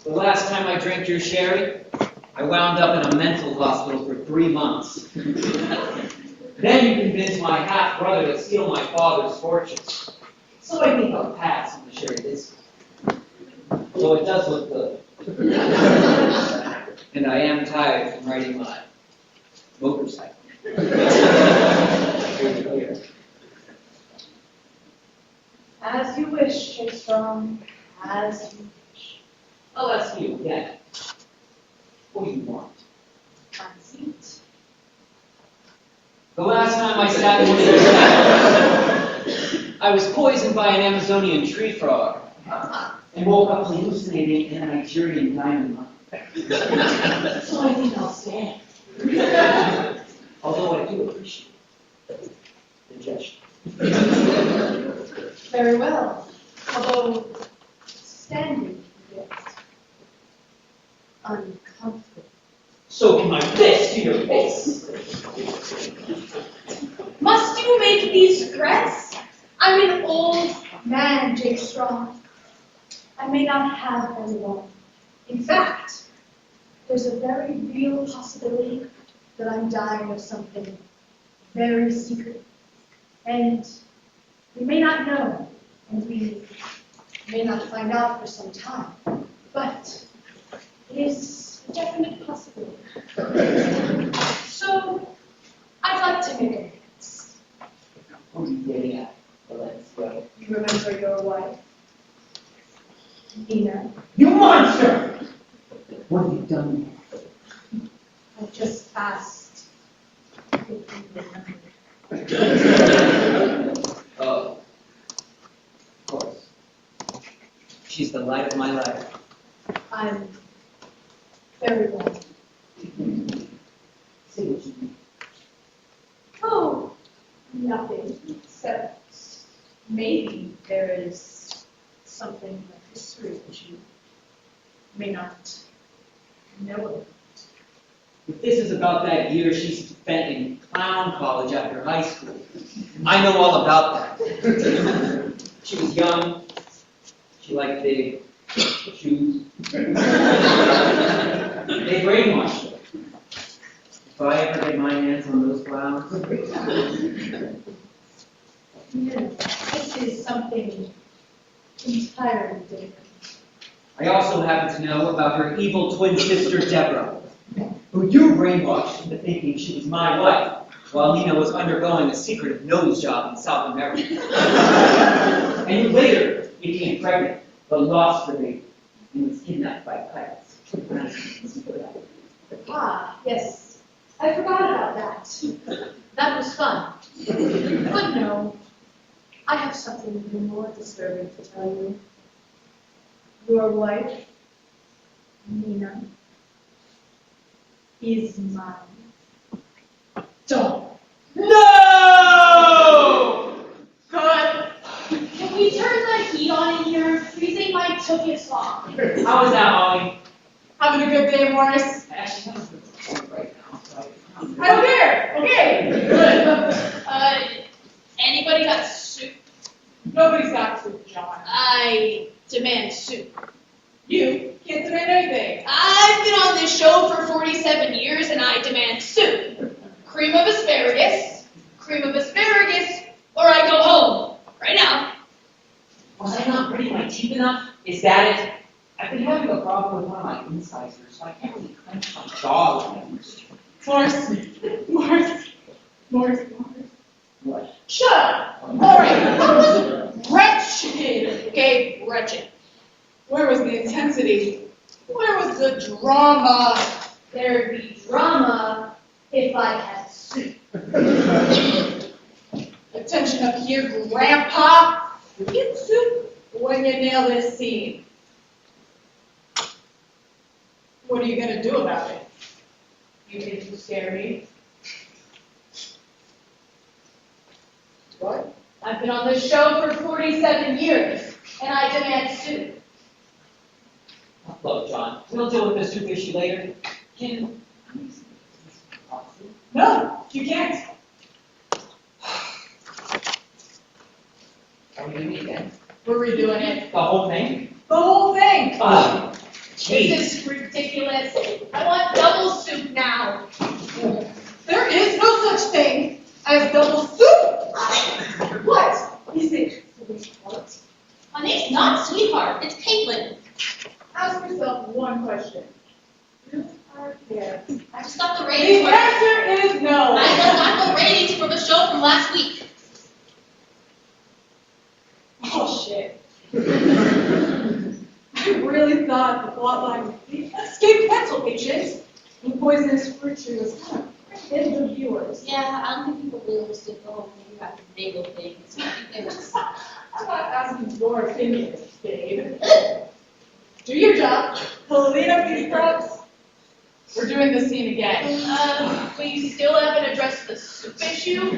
The last time I drank your sherry, I wound up in a mental hospital for 3 months. Then you convinced my half-brother to steal my father's fortunes. So I think I'll pass on the sherry this time. Though it does look good. And I am tired from riding my motorcycle. As you wish, Strong. As you wish. I'll ask you again. What do you want? My seat. The last time I sat in one of I was poisoned by an Amazonian tree frog and woke up hallucinating in a Nigerian diamond mine. So I think I'll stand. Although I do appreciate the gesture. Very well. Although standing gets uncomfortable. So can my fist to your face. Must you make these threats? I'm an old man, Jake Strong. I may not have very long. In fact, there's a very real possibility that I'm dying of something very secret. And we may not know, and we may not find out for some time, but it is a definite possibility. So, I'd like to make amends. What are you getting at? Let's go. You remember your wife? Nina? You monster! What have you done? I just asked if you remember. Oh, of course. She's the light of my life. I'm very well. Say what you mean. Oh, nothing, except maybe there is something of history that you may not know about. If this is about that year she spent in clown college after high school, I know all about that. She was young. She liked big shoes. They brainwashed her. If I ever get my hands on those clowns. No, this is something entirely different. I also happen to know about her evil twin sister, Deborah, who you brainwashed into thinking she was my wife, while Nina was undergoing a secretive nose job in South America. And you later became pregnant, but lost the baby, and was kidnapped by pirates. Ah, yes. I forgot about that. That was fun. But no, I have something even more disturbing to tell you. Your wife, Nina, is mine. Don't. No! Good. Can we turn the heat on in here? Freezing might took its long. How is that, Ollie? Having a good day, Morris? Actually, I'm going to right now. So I don't care. Okay. Good. Anybody got soup? Nobody's got soup, John. I demand soup. You can't demand anything. I've been on this show for 47 years and I demand soup. Cream of asparagus, or I go home. Right now. was I not gritting my teeth enough? Is that it? I've been having a problem with one of my incisors, so I can't really clench my jaw like I used to. Morris. What? Shut up. All right. That was wretched. Okay, wretched. Where was the intensity? Where was the drama? There'd be drama if I had soup. Attention up here, Grandpa. Get soup when you nail this scene. What are you going to do about it? You think to scare me? What? I've been on this show for 47 years, and I demand soup. Look, John, we'll deal with this soup issue later. No, you can't. Are we doing it again? We're redoing it. The whole thing? The whole thing. Jeez. This is ridiculous. I want double soup now. There is no such thing as double soup. What is it, sweetheart? My name's not Sweetheart, it's Caitlin. Ask yourself one question. You are here. I just got the The ratings for answer is no. I just got the ratings for the show from last week. Oh, shit. I really thought the plotline would be escape pencil patients and poisonous fruit trees was kind of in the viewers. Yeah, I don't think people really understood the whole thing about the naval thing. So I think they were just, I'm not asking your opinion, babe. Do your job. Clean up these props. We're doing this scene again. We still haven't addressed the soup issue.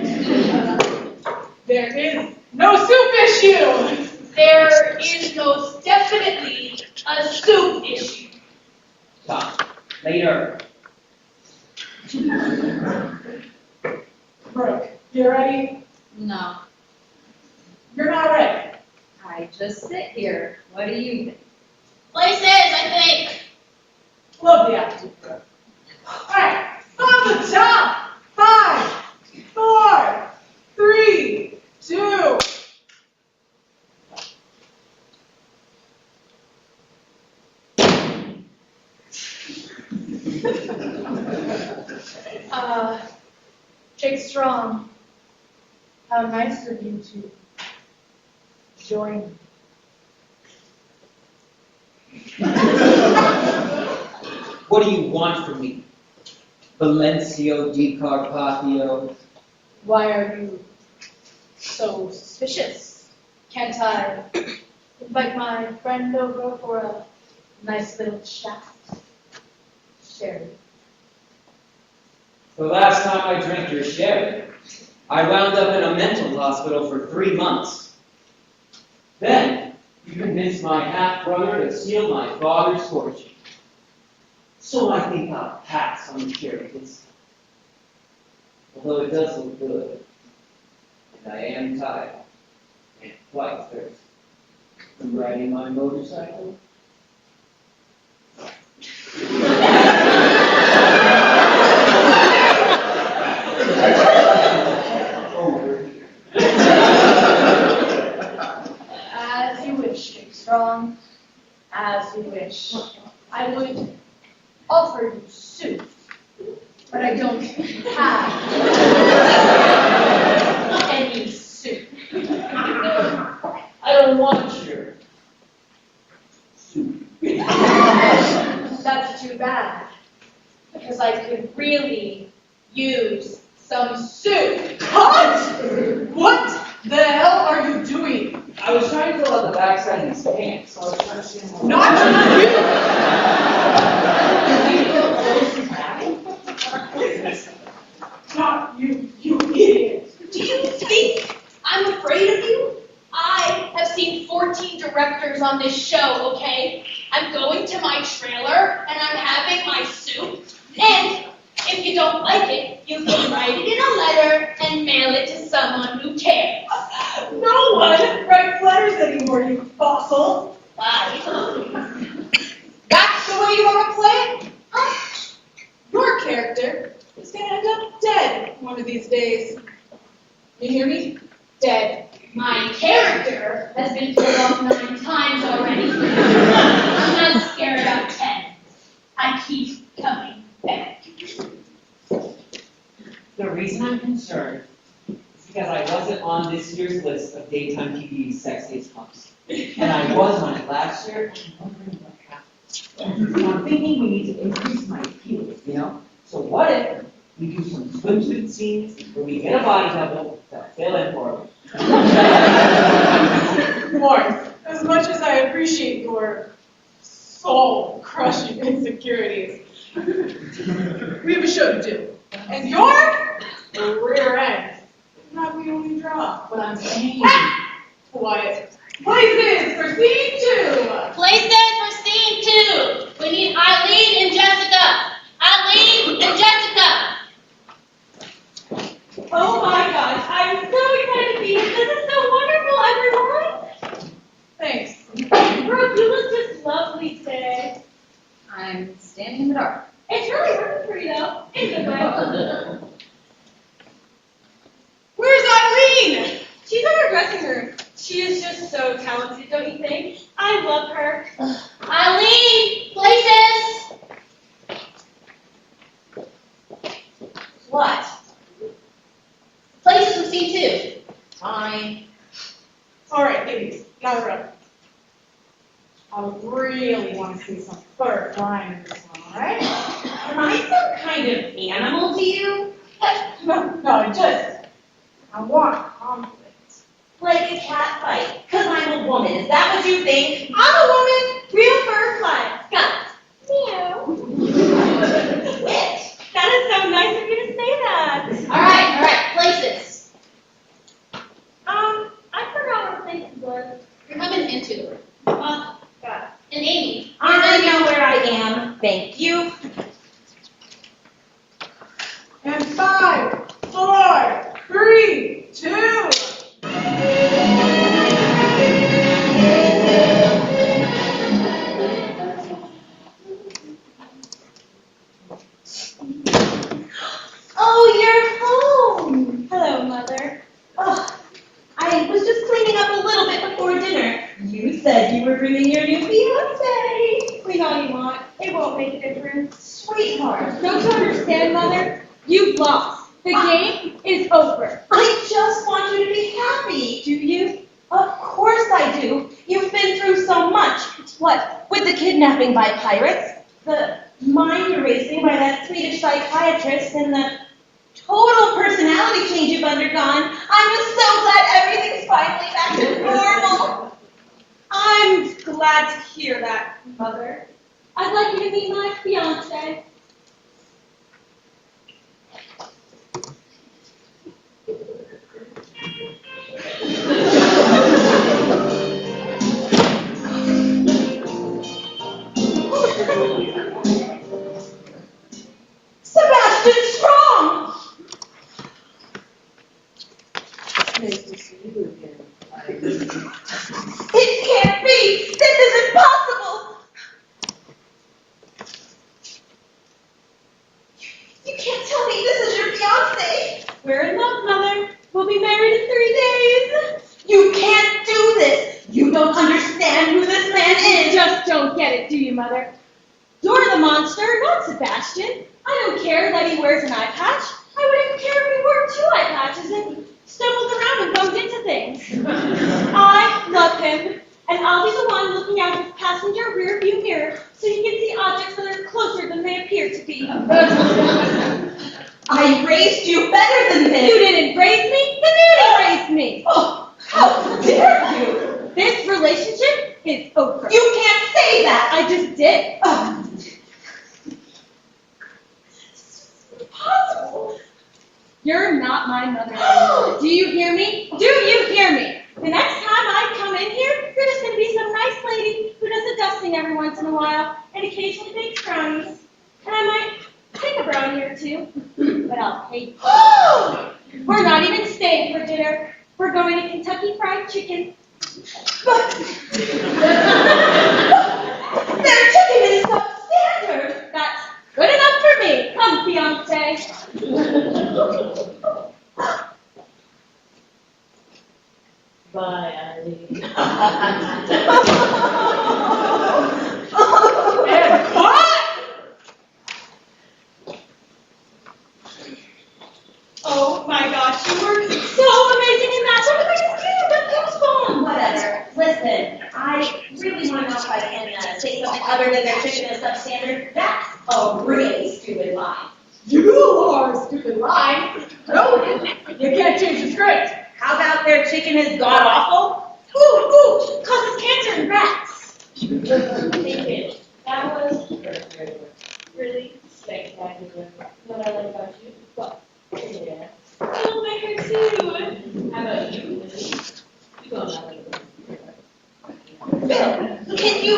There is no soup issue. There is most definitely a soup issue. Talk later. Brooke, you ready? No, You're not ready. I just sit here. What do you think? places, I think. Love the attitude, Brooke. All right, on the top. 5, 4, 3, 2. Jake Strong, how nice of you to join me. What do you want from me? Valencio di Carpaccio. Why are you so suspicious? Can't I invite my friend over for a nice little chat? Sherry. The last time I drank your sherry, I wound up in a mental hospital for 3 months. Then, you convinced my half-brother to steal my father's fortune. So I think I'll pass on the sherry this time. Although it does look good, and I am tired and quite thirsty from riding my motorcycle. Over here. As you wish, Jake Strong. As you wish. I would offer you soup, but I don't have any soup. I don't want your soup. That's too bad, because I could really use some soup. Cut! What the hell are you doing? I was trying to fill out the backside of his pants, so I was trying to see him. Not you! Not you, you idiot! Do you think I'm afraid of you? I have seen 14 directors on this show, okay? I'm going to my trailer and I'm having my soup. And if you don't like it, you can write it in a letter and mail it to someone who cares. No one writes letters anymore, you fossil! Bye. That's the way you want to play it? Your character is going to end up dead one of these days. You hear me? Dead. My character has been killed off 9 times already. I'm not scared about 10. I keep coming back. The reason I'm concerned is because I wasn't on this year's list of daytime TV's sexiest humps. And I was on it last year, and I'm wondering what happened. So I'm thinking we need to increase my appeal, you know? So what if we do some swimsuit scenes where we get a body double to fill in for me? Morris, as much as I appreciate your soul-crushing insecurities, we have a show to do. And your rear end is not the only draw. But I'm saying... Quiet. Places for scene 2! Places for scene 2. We need Eileen and Jessica. Eileen and Jessica. Oh my gosh, I'm so excited to be here. This is so wonderful, everyone. Thanks. Brooke, you look just lovely today. I'm standing in the dark. It's really working for you though. In a good way. Where's Eileen? She's in her dressing room. She is just so talented, don't you think? I love her. Eileen, places! What? Places with C2. Fine. All right, ladies, gather up. I really want to see some fur flying in this one, all right? Am I some kind of animal to you? No, I want conflict. Like a cat fight, because I'm a woman. Is that what you think? I'm a woman. Real fur flies. Got it. Meow. Wit. That is so nice of you to say that. All right, places. I forgot where places was. You're coming into the room. Got it. And Amy, I know where I am. Thank you. And 5, 4, 3, 2. Oh, you're home. Hello, Mother. Oh, I was just cleaning up a little bit before dinner. You said you were bringing your new fiance. Clean all you want. It won't make a difference. Sweetheart. Don't you understand, Mother? You've lost. The game is over. I just want you to be happy. Do you? Of course I do. You've been through so much. What? With the kidnapping by pirates, the mind erasing by that Swedish psychiatrist, and the total personality change you've undergone. I'm just so glad everything's finally back to normal. I'm glad to hear that, Mother. I'd like you to meet my fiance. Sebastian Strong! Nice to see you again. It can't be! This is impossible! You can't tell me this is your fiance! We're in love, Mother. We'll be married in 3 days. You can't do this! You don't understand who this man You is! just don't get it, do you, Mother? You're the monster, not Sebastian. I don't care that he wears an eye patch. I wouldn't care if he wore 2 eye patches and stumbled around and bumped into things. I love him, and I'll be the one looking out his passenger rear view mirror so he can see objects that are closer than they appear to be. I raised you better than this! You didn't raise me, the nanny raised me. Oh, how dare you! This relationship is over. You can't say that! I just did. Impossible! You're not my mother anymore. Do you hear me? Do you hear me? The next time I come in here, you're just going to be some nice lady who does the dusting every once in a while and occasionally bakes brownies. And I might take a brownie or 2, but I'll hate you. We're not even staying for dinner. We're going to Kentucky Fried Chicken. But their chicken is substandard! That's good enough for me. Come, fiance. Bye, Eileen. And cut! Oh my gosh, you were so amazing in that. What did I do? That was fun. Whatever. Listen, I really want to know if I can say something other than their chicken is substandard. That's a really stupid lie. You are a stupid lie. No, you can't change the script. How about their chicken is god-awful? Ooh, causes cancer in rats. Thank you. That was really spectacular. What I like about you? What? Yeah. I like her too. How about you, Lily? You go now. Bill, can you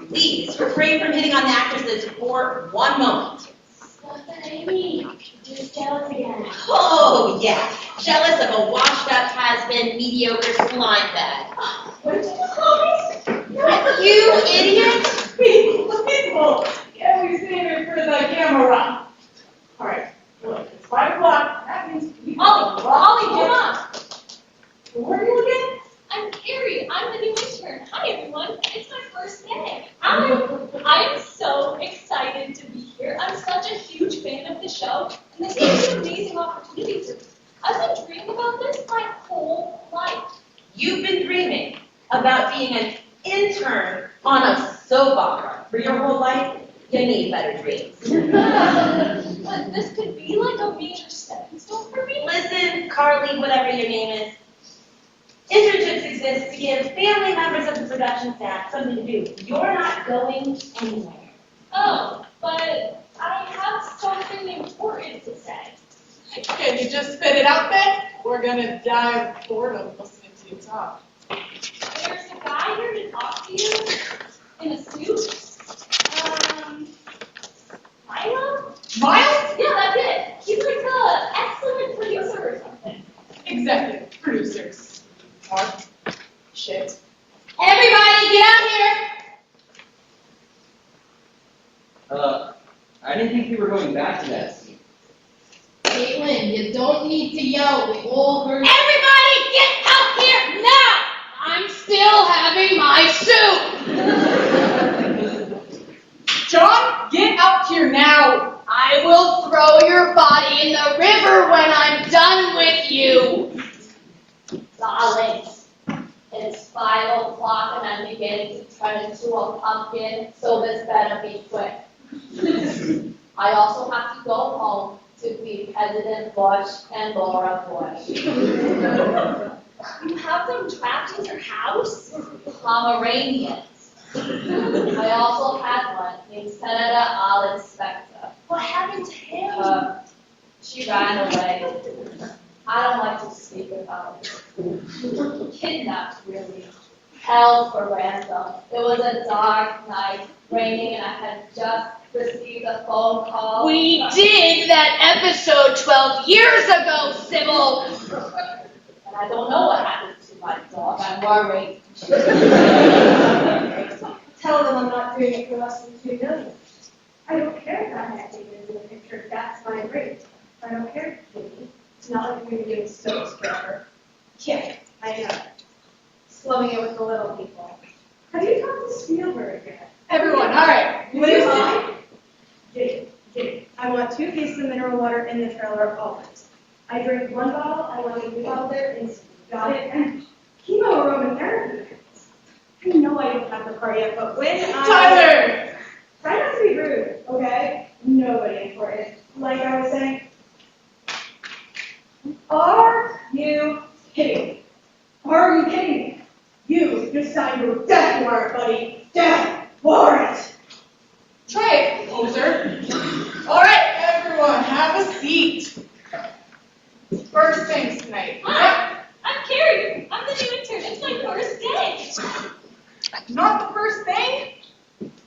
please refrain from hitting on the actresses for one moment? Stop that, Amy. Just jealous again. Oh, yeah. Jealous of a washed-up has-been mediocre slime bag. What did you call me? You idiot! People, them a run. All right, look, it's 5 o'clock. That means we Ollie, come on. Who are you again? I'm Carrie. I'm the new intern. Hi, everyone. It's my first day. I am so excited to be here. I'm such a huge fan of the show, and this is an amazing opportunity for me. I've been dreaming about this my whole life. You've been dreaming about being an intern on a soap opera for your whole life? You need better dreams. But this could be like a major stepping stone for me. Listen, Carly, whatever your name is. Internships exist to give family members of the production staff something to do. You're not going anywhere. Oh, but I have something important to say. Can you just spit it out then? We're gonna die of boredom listening to you talk. There's a guy here to talk to you in a suit. Milo? Miles? Yeah, that's it. He's like the excellent producer or something. Executive producers. Art. Shit. Everybody, get out here. I didn't think we were going back to that scene. Caitlin, you don't need to yell. We all heard. Everybody, get out here now. I'm still having my soup. John, get out here now. I will throw your body in the river when I'm done with you. Darlings, it's 5 o'clock and I'm beginning to turn into a pumpkin, so this better be quick. I also have to go home to feed President Bush and Laura Bush. You have them trapped in your house? Pomeranians. I also had one named Senator Alan Spector. What happened to him? She ran away. I don't like to speak about it. Kidnapped, really. Held for ransom. It was a dark night, raining, and I had just received a phone call. We did that episode 12 years ago, Sybil. And I don't know what happened to my dog. I'm worried. Tell them I'm not doing it for less than $2 million. I don't care if I'm acting in the picture. That's my rate. I don't care, Katie. It's not like we're doing soap forever. Yeah, I know. Slumming it with the little people. Have you talked to Spielberg yet? Everyone, all right. Would you mind? Jake, I want 2 cases of mineral water in the trailer always. I drink 1 bottle, I want a new bottle there, and got it. And chemo aromatherapy. I know I don't have the car yet, but when Tyler! Try not to be rude, okay? Nobody important. Like I was saying, are you kidding? Are you kidding me? You just signed your death warrant, buddy. Death warrant! Try it, poser. All right, everyone, have a seat. First things tonight. Hi, I'm Carrie. I'm the new intern. It's my first day. Not the first thing.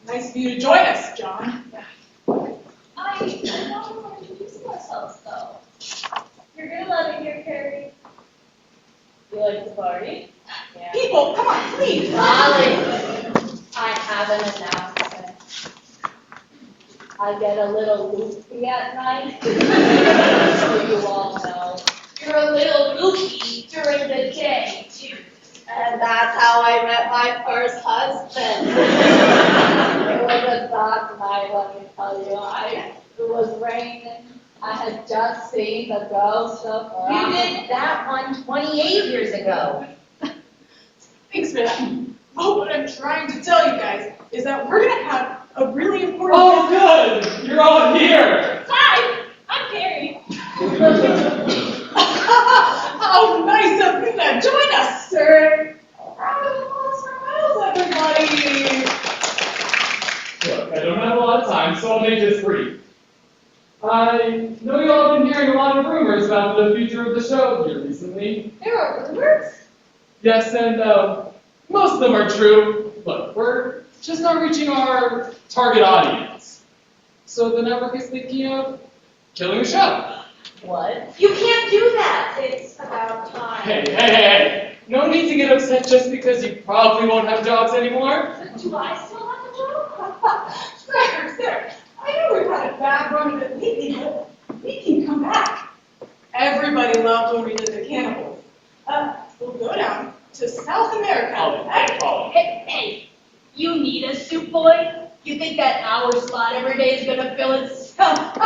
Nice of you to join us, John. I don't want to introduce ourselves, though. You're gonna love it here, Carrie. You like to party? Yeah. People, come on, please. Darling, I have an announcement. I get a little loopy at night. So you all know. You're a little rookie during the day, too. And that's how I met my first husband. It was a dark night, let me tell you. It was raining. I had just seen the ghost of You did that one 28 years ago. Thanks for that. Oh, what I'm trying to tell you guys is that we're going to have a really important... Oh, good! You're all here! Hi, I'm Carrie. How nice of you to join us, sir. Round of applause for Miles, everybody. Look, I don't have a lot of time, so I'll make this brief. I know you all have been hearing a lot of rumors about the future of the show here recently. There are rumors? Yes, and most of them are true. Look, we're just not reaching our target audience. So the network is thinking of killing the show. What? You can't do that. It's about time. Hey. No need to get upset just because you probably won't have jobs anymore. Do I still have a job? Sir, I know we've had a a bad run of it lately, but we can come back. Everybody loved when we did the cannibals. We'll go down to South America. Hey, you need a soup, boy? You think that hour slot every day is gonna fill itself?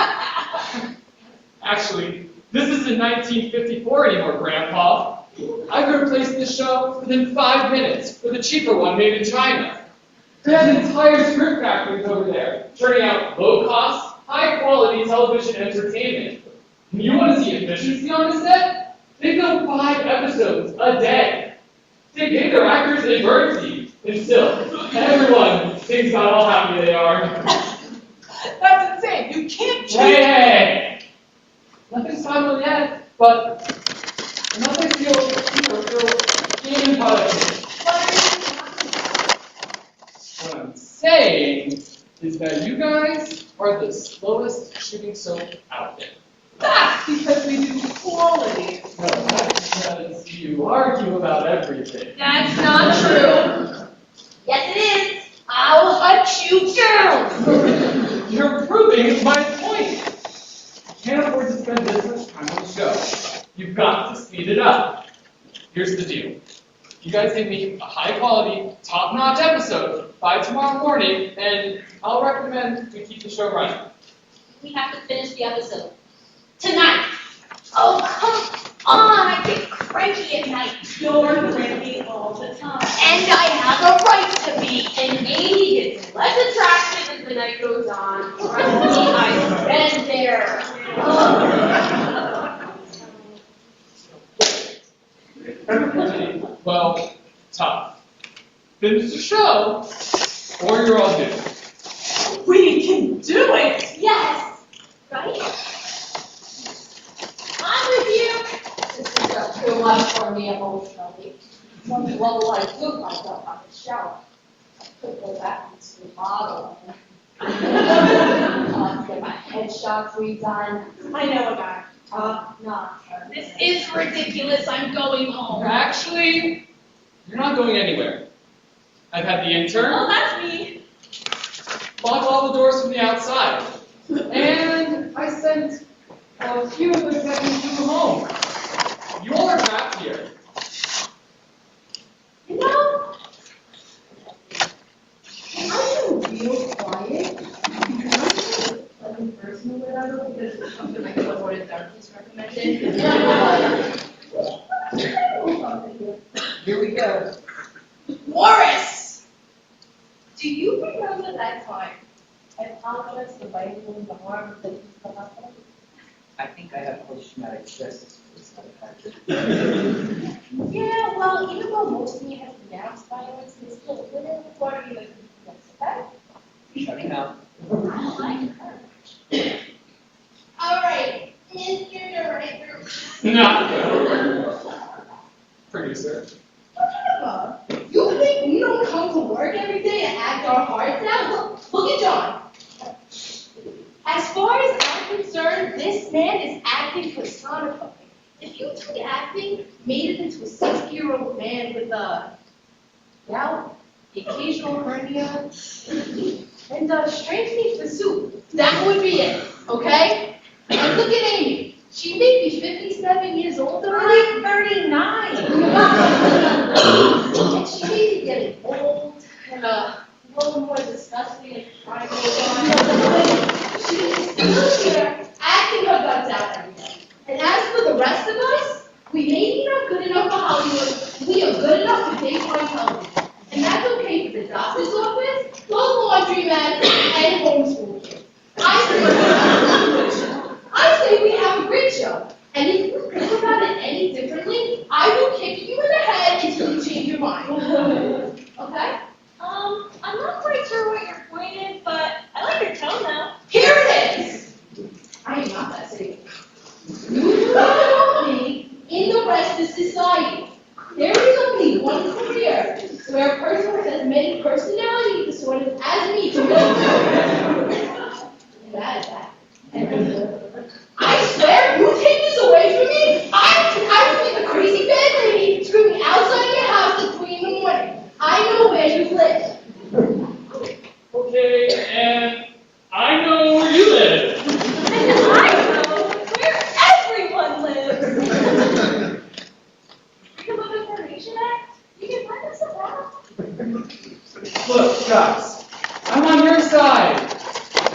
Actually, this isn't 1954 anymore, Grandpa. I could replace this show within 5 minutes with a cheaper one made in China. They have entire script factories over there, turning out low-cost, high-quality television entertainment. You want to see efficiency on a set? They film 5 episodes a day. They pay their actors in birdseed, and still, everyone thinks about how happy they are. That's insane. You can't just... Hey! Nothing's final yet, but nothing feels in politics. What I'm saying is that you guys are the slowest shooting soap out there. That's because we do quality. No, that's because you argue about everything. That's not true. Yes, it is. I'll hunt you down. You're proving my point. I can't afford to spend this much time on the show. You've got to speed it up. Here's the deal. You guys give me a high-quality, top-notch episode by tomorrow morning, and I'll recommend we keep the show running. We have to finish the episode. Tonight. Oh, come on. I get cranky at night. You're cranky all the time. And I have a right to be. And Amy gets less attractive as the night goes on. Trust me, I've been there. Well, tough. Finish the show, or you're all doomed. We can do it. Yes. Right? I'm with you. This is just too much for me emotionally. What will I do myself on the shower? I could go back into the bottle and get my headshots redone. I know a guy. Not. This is ridiculous. I'm going home. Actually, you're not going anywhere. I've had the intern Oh, that's me. lock all the doors from the outside, and I sent a few of the seconds to home. You all are trapped here. You know, I'm real quiet because I'm nothing personal that I know because it's something my cohort therapist recommended. Here we go. Morris! Do you remember that time I apologized for biting you in the arm that you fell out of? I think I have post-traumatic stress disorder. Yeah, well, even though most of me has denounced violence, it's still within the part of you that yes, okay? Shutting up. I like her. All right, Mr. Director. No. Producer. You think we don't come to work every day and act our hearts out? Look at John. As far as I'm concerned, this man is acting personified. If you took acting, made it into a 60-year-old man with a gout, the occasional hernia, and strange needs for soup, that would be it, okay? And look at Amy. She may be 57 years old already. 39. And she may be getting old and a little more disgusting and trying to go on. She's still here, acting her guts out every day. And as for the rest of us, we may be not good enough for Hollywood, we are good enough for daytime television. And that's okay for the doctor's office, the laundromat, and homeschool kids. I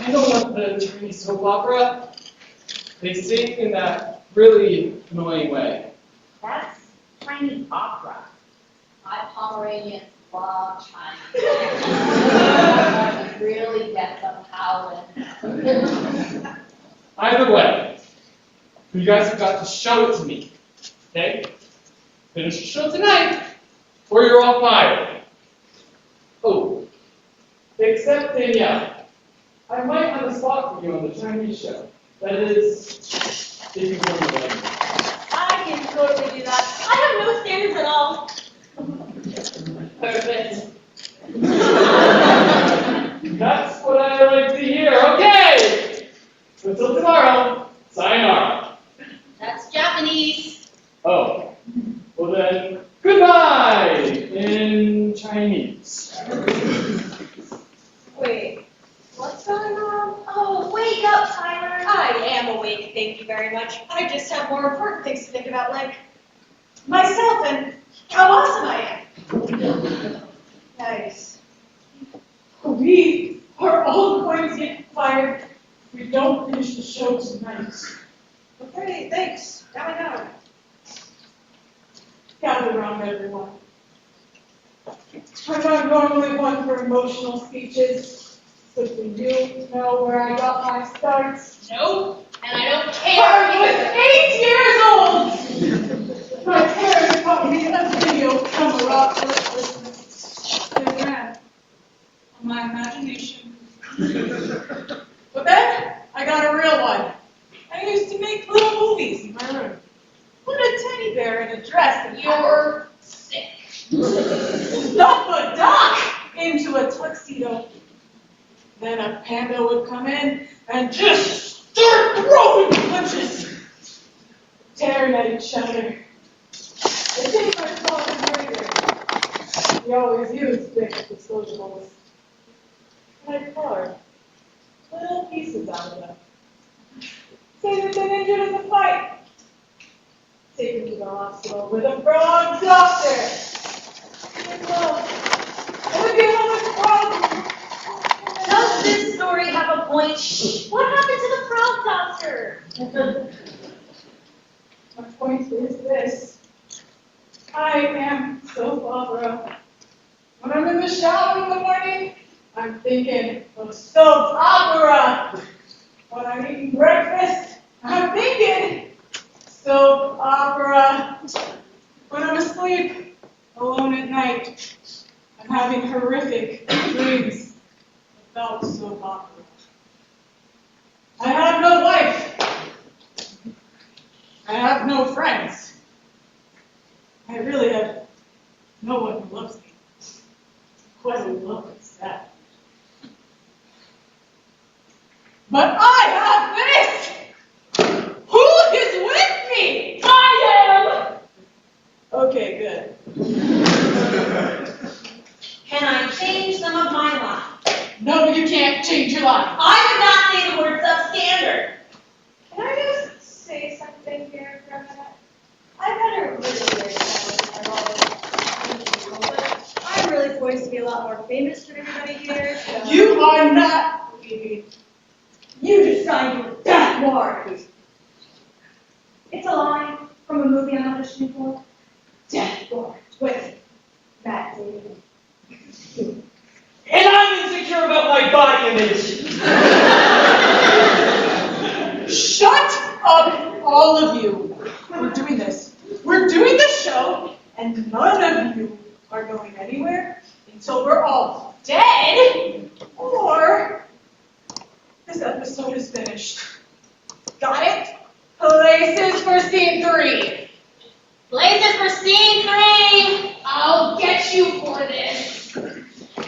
I don't want the Chinese soap opera. They sing in that really annoying way. That's Chinese opera. My Pomeranians love China. Really get them howling. Either way, you guys have got to show it to me. Okay? Finish the show tonight, or you're all fired. Oh, except Danielle. I might have a spot for you on the Chinese show. That is, if you want to win. I can totally do that. I have no standards at all. Perfect. That's what I like to hear. Okay! Until tomorrow, sayonara. That's Japanese. Oh, well then, goodbye in Chinese. Wait, what's going on? Oh, wake up, Tyler. I am awake, thank you very much. I just have more important things to think about, like myself and how awesome I am. Nice. We are all going to get fired if we don't finish the show tonight. Okay, thanks. Now I know. Gather around, everyone. I'm not normally one for emotional speeches, so do you know where I got my start? No, and I don't I care. was 8 years old! My parents bought me a video camera for Christmas. They ran on my imagination. But then, I got a real one. I used to make little movies in my room. Put a teddy bear in a dress and You're sick. stuff a duck into a tuxedo. Then a panda would come in and just start throwing punches, tearing at each other. They think my father's very good. He always used big disposables. I'd carve little pieces out of them. Say they've been injured in the fight. Take him to the hospital with a frog doctor. It would be another problem. Does this story have a point? What happened to the frog doctor? My point is this. I am soap opera. When I'm in the shower in the morning, I'm thinking of soap opera. When I'm eating breakfast, I'm thinking soap opera. When I'm asleep, alone at night, I'm having horrific dreams about soap opera. I have no wife. I have no friends. I really have no one who loves me. Quite a love is sad. But I have this! Who is with me? I am! Okay, good. Can I change some of my line? No, you can't change your life. I did not say the word substandard. Can I just say something here for a minute? I've had a really weird time with my role, but I'm really poised to be a lot more famous than everybody here. So. You are not leaving. You decided you were that large. It's a line from a movie I'm auditioning for. Death Guard with Matt Damon. And I'm insecure about my body image. Shut up, all of you. We're doing this. We're doing this show, and none of you are going anywhere until we're all dead, or this episode is finished. Got it? Places for scene 3. Places for scene 3. I'll get you for this.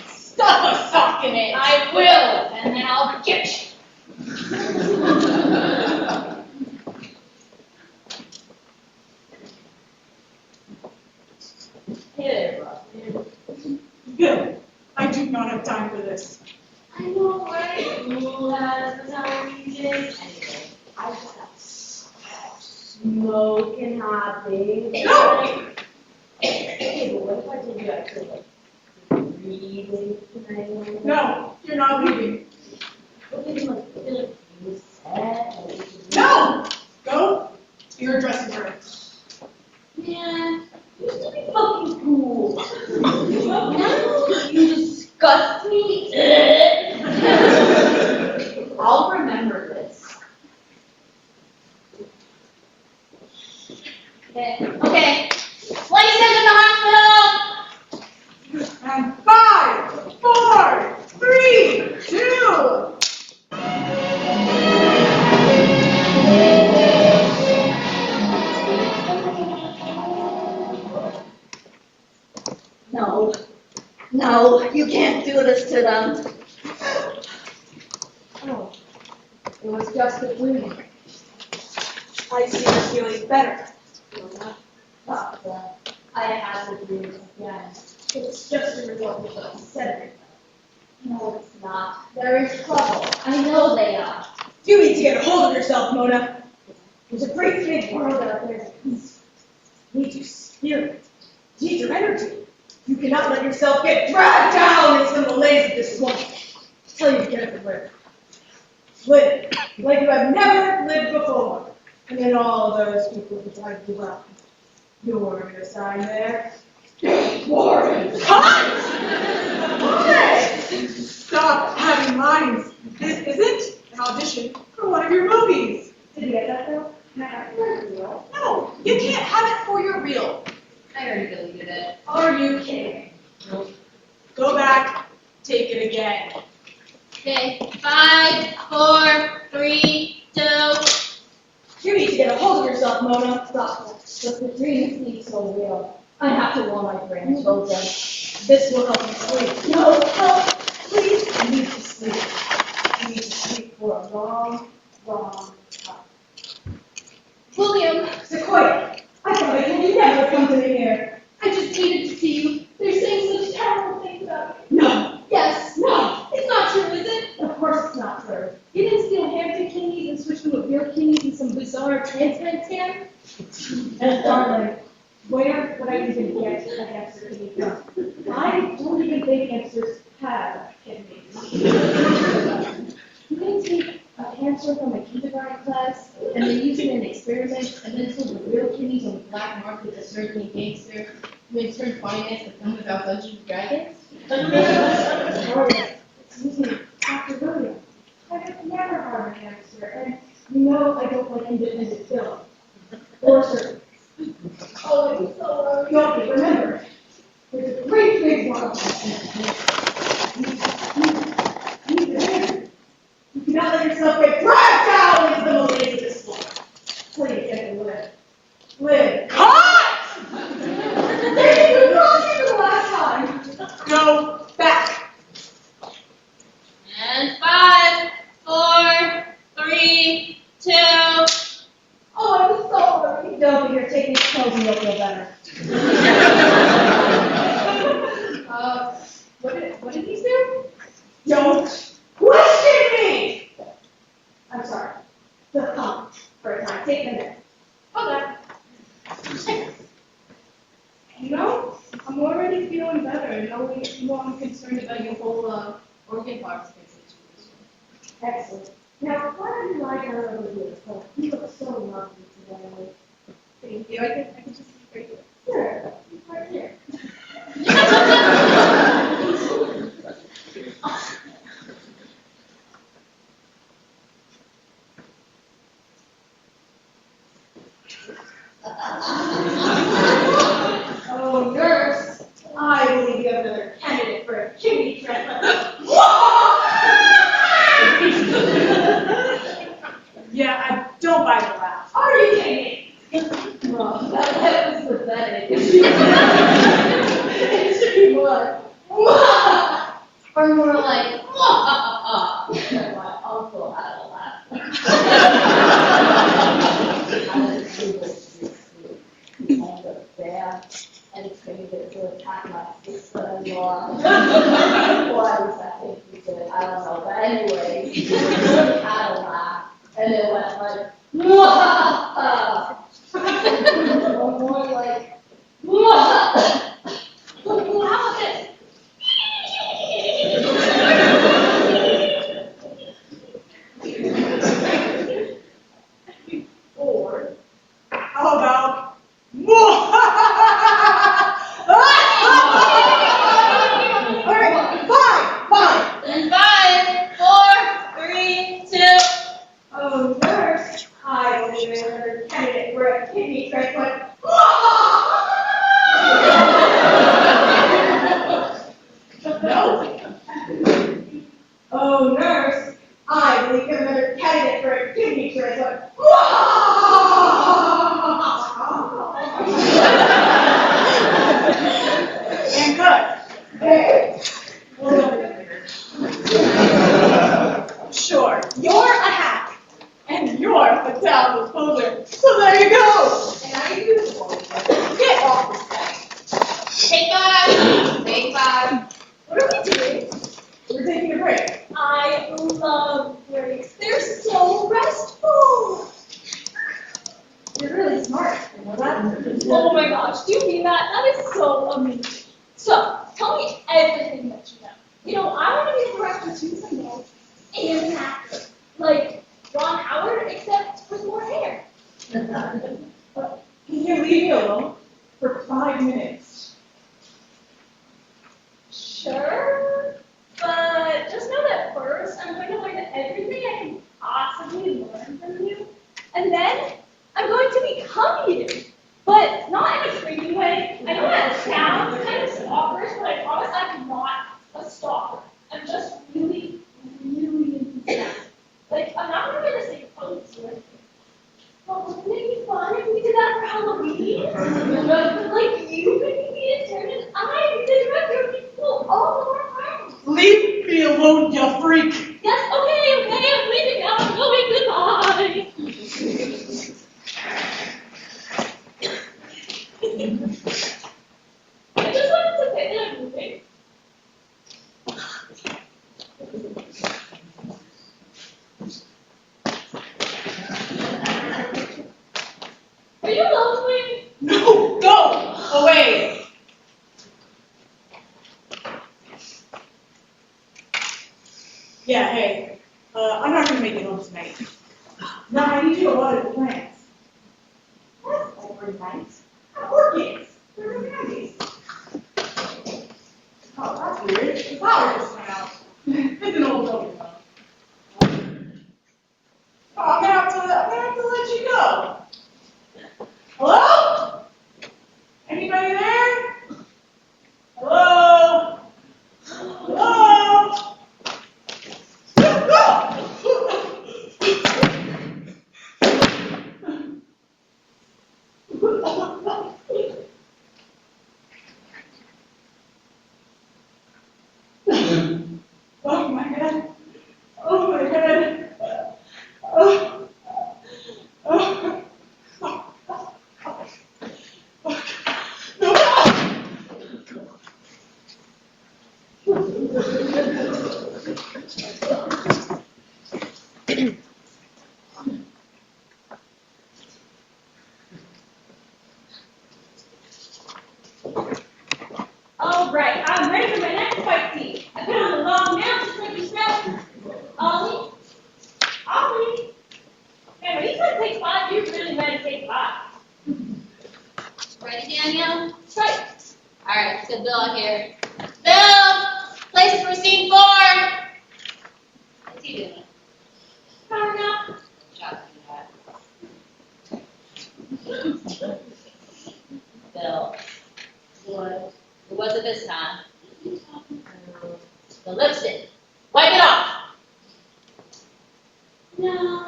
Stuff a sock in it. I will, and then I'll get you. Hey there, bro. Bill, I do not have time for this. I know, right? Who has the time these days? Anyway, I just got smoking hot things. No! Hey, but what if I told you I could, like, really tonight? No, you're not leaving. Okay, come on. Okay. Place him in the hospital. And 5, 4, 3, 2. No, no, you can't do this to them. Oh, it was just a dream. I see you're feeling better. Doctor, I have the dream again. It's just a result of what you said. No, it's not. There is trouble. I know they are. You need to get a hold of yourself, Mona. There's a great big world out there that needs your spirit, needs your energy. You cannot let yourself get dragged down into the malaise of this life. I tell you to get up and live. Live like you have never lived before. And then all those people who tried you well. You're going to sign there. Warren! Cut! Stop having lines. This isn't an audition for one of your movies. Did you get that though? No, you can't have it for your reel. I already deleted it. Are you kidding? Go back, take it again. Okay. 5, 4, 3, 2. You need to get a hold of yourself, Mona. Doctor, but the dreams seem so real. I have to warn my grandchildren. This will help you sleep. No, help, please. You need to sleep. You need to sleep for a long, long time. William, Sequoia, I thought I told you never to come to me here. I just needed to see you. They're saying such terrible things about you. No, Yes. no, It's not true, is it? of course it's not true. You didn't steal Hampton kidneys and switch them with your kidneys in some bizarre transplant scam? And darling, where would I even get a hamster kidney from? I don't even think hamsters have kidneys. You didn't take a hamster from a kindergarten class and then use it in experiments and then sold the real kidneys on the black market to certain gangster who in turn financed the film about Dungeons and Dragons? Excuse me, Dr. William. I have never harmed a hamster, and you know I don't like independent film. Or circus. Oh, I'm so guilty. Remember, there's a great big world. You cannot let yourself get dragged down into the malaise of this life. Please get to live. Live. Cut! Thank you for watching the last time. Go back. And 5, 4, 3, 2. Oh, I'm sorry. Don't be here. Take these pills and you'll feel better. What did he do? Don't question me! I'm sorry. Just come for a time. Take a minute. Okay. You know, I'm already feeling better. No, I'm concerned about your whole organ harvesting situation. Excellent. Now, why don't you lie down over here? Oh, you look so lovely today. Thank you. I can just sleep right here. Sure. Right here. Oh, nurse, I believe you have another candidate for a kidney transplant. Yeah, I don't buy the laugh. Are you kidding? Oh, that was pathetic. It should be more. Or more like, and my uncle had a laugh. And the bear and trained it to attack my sister-in-law. Why was that thing he did? I don't know. But anyway, he had a laugh. And it went like, or more like, how about this? a town disposer. So there you go. And I use one. Get off the stage. Take 5. Take 5. What are we doing? We're taking a break. I love breaks. They're so restful. You're really smart. You know that? Oh my gosh, do you mean that? That is so amazing. So, tell me everything that you know. You know, I want to be a director too someday. And an actor. Like Ron Howard, except with more hair. Can you leave me alone for 5 minutes? Sure. But just know that first, I'm going to learn everything I can possibly learn from you. And then, I'm going to become you. But not in a creepy way. I know that sounds kind of stalkerish, but I promise I'm not a stalker. I'm just really, really enthusiastic. Like, I'm not going to say clothes or anything. But wouldn't it be fun if we did that for Halloween? Like, you could be the intern and I be the director. We pull all of our friends. Leave me alone, you freak! Yes, okay, I'm leaving now. I'm going, goodbye. I just wanted to say that I'm moving. Are you lonely? No, go away! Yeah, hey, I'm not gonna make it home tonight. No, I need you to water the plants. That's overnight. I'm working. They're families. Oh, that's weird. The flower just went out. It's an old building though. Oh, I'm gonna have to let you go. Hello? Anybody there? Hello? Hello? Oh my god. Oh my god. Oh. Oh. All right, I'm ready for my next fight scene. I put on the long nails just like you said. Ollie? Ollie? Man, when you said take 5, you really meant to take 5. Ready, Daniel? Right. All right, let's get Bill out here. Bill, place for scene 4. What's he doing? Powering up. Good job, Dad. Bill, what? Who was it this time? The lipstick. Wipe it off. No,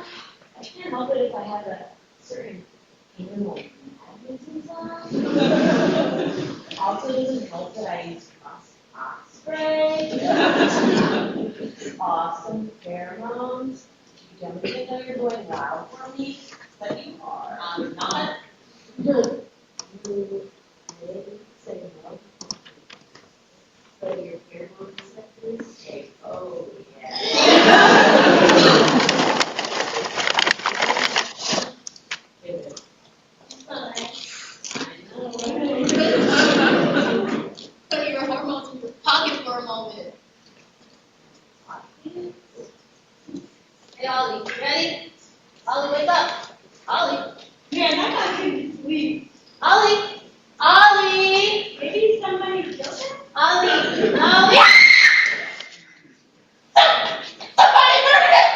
I can't help it if I have a certain animal magnetism on. Also, it doesn't help that I use hot spray. Awesome pheromones. You don't even know you're going wild for me, but you are. I'm not. You did say no. So your pheromone detectors say, oh yeah. Put your hormones in your pocket for a moment. Hey, Ollie, you ready? Ollie, wake up. Ollie. Man, I'm not getting to sleep. Ollie. Ollie. Maybe somebody killed him? Ollie. Ollie. Somebody murdered him.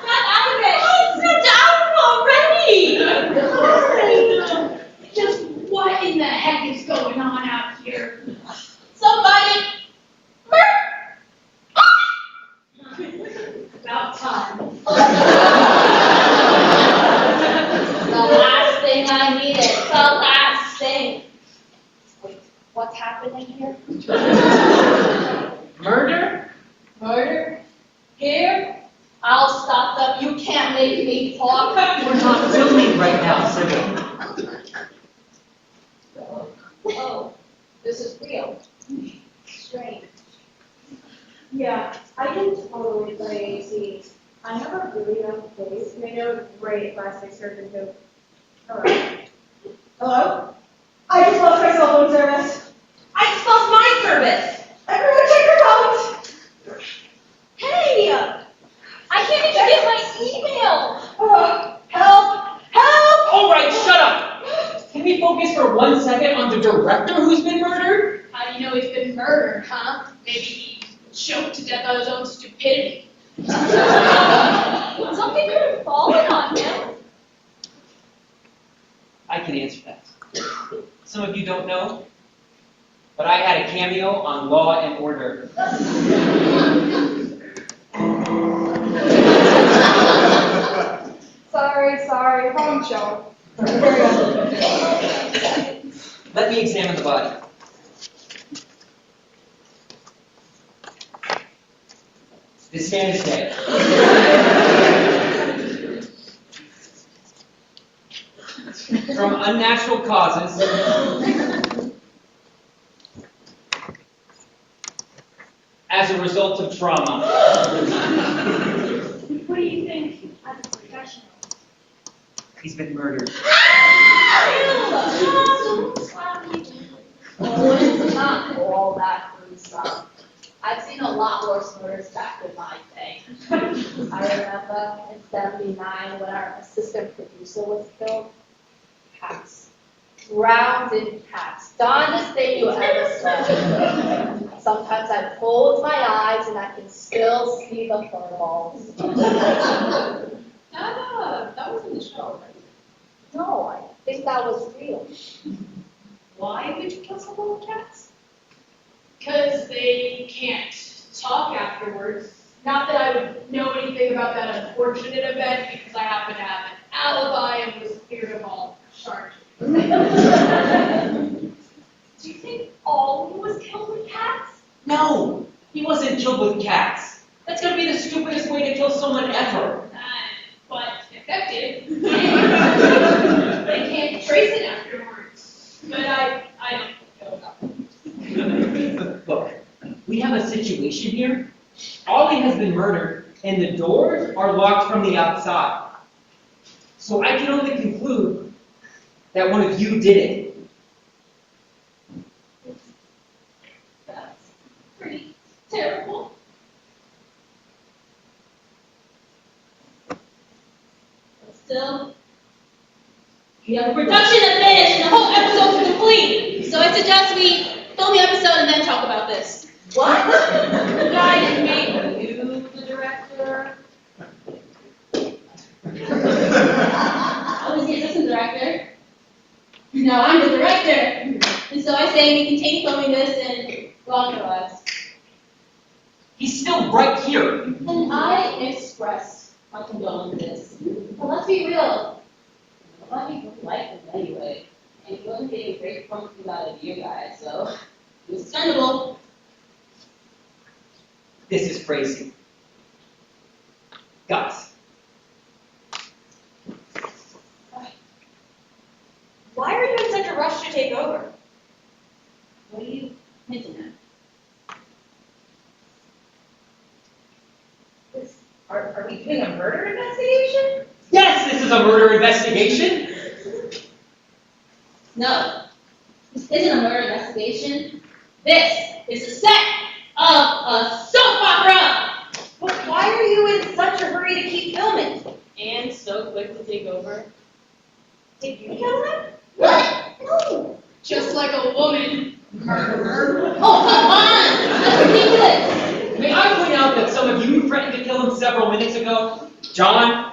Get out of it! Yeah, I can totally play AT. I have a really young place, and I know great plastic surgeon who. Hello? Hello? I just lost my cell phone service. I just lost my service. Everyone check your phones! Hey, I can't even get my email. Help! Help! All right, shut up. Can we focus for 1 second on the director who's been murdered? How do you know he's been murdered, huh? Maybe he choked to death on his own stupidity. Something could have fallen on him. I can answer that. Some of you don't know, but I had a cameo on Law and Order. Sorry, wrong show. Let me examine the body. This man is dead. From unnatural causes. As a result of trauma. What do you think as a professional? He's been murdered. Oh, it's not all that gruesome. I've seen a lot worse murders back in my day. I remember in '79 when our assistant producer was killed. Cats. Drowned in cats. Darndest thing you ever saw. Sometimes I close my eyes and I can still see the fur balls. That was in the show, right? No, I think that was real. Why did you kill some little cats? Because they can't talk afterwards. Not that I would know anything about that unfortunate event, because I happen to have an alibi and was cleared of all charges. Do you think Ollie was killed with cats? No, he wasn't killed with cats. That's gonna be the stupidest way to kill someone ever. But effective. They can't trace it afterwards. But I don't know about that. Look, we have a situation here. Ollie has been murdered, and the doors are locked from the outside. So I can only conclude that one of you did it. That's pretty terrible. But still, we have a production to finish and the whole episode to complete. So I suggest we film the episode and then talk about this. What? The guy that made you the director? I was the assistant director. No, I'm the director. And so I say we continue filming this and log your lives. He's still right here. And I express my condolences. But let's be real. A lot of people like him anyway. And he wasn't getting great performances out of you guys, so it was expendable. This is crazy. Guys, Why are you in such a rush to take over? What are you hinting at? Are we doing a murder investigation? yes, this is a murder investigation. No, this isn't a murder investigation. This is a set of a soap opera! But why are you in such a hurry to keep filming? And so quick to take over. Did you kill him? What? No! Just like a woman. Murderer. Oh, come on! That's ridiculous! May I point out that some of you threatened to kill him several minutes ago? John?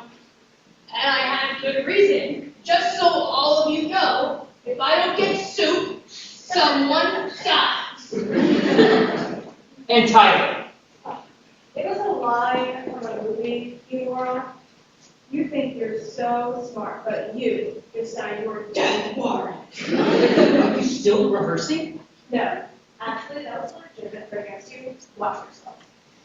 And I had good reason. Just so all of you know, if I don't get soup, someone dies. And Tyler? It was a line from a movie, Eudora. You think you're so smart, but you just signed your death warrant. Are you still rehearsing? No, actually, that was legitimate for against you. Watch yourself.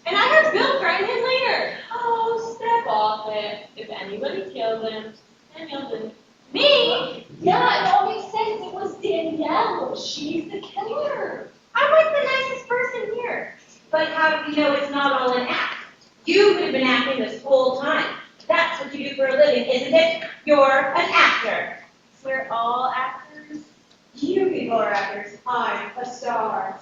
And I heard Bill threaten him later. Oh, step off it. If anybody kills him, then you'll do. Me? Yeah, it all makes sense. It was Danielle. She's the killer. I'm like the nicest person here. But how how do we know it's not all an act? You could have been acting this whole time. That's what you do for a living, isn't it? You're an actor. We're all actors. You people are actors. I'm a star.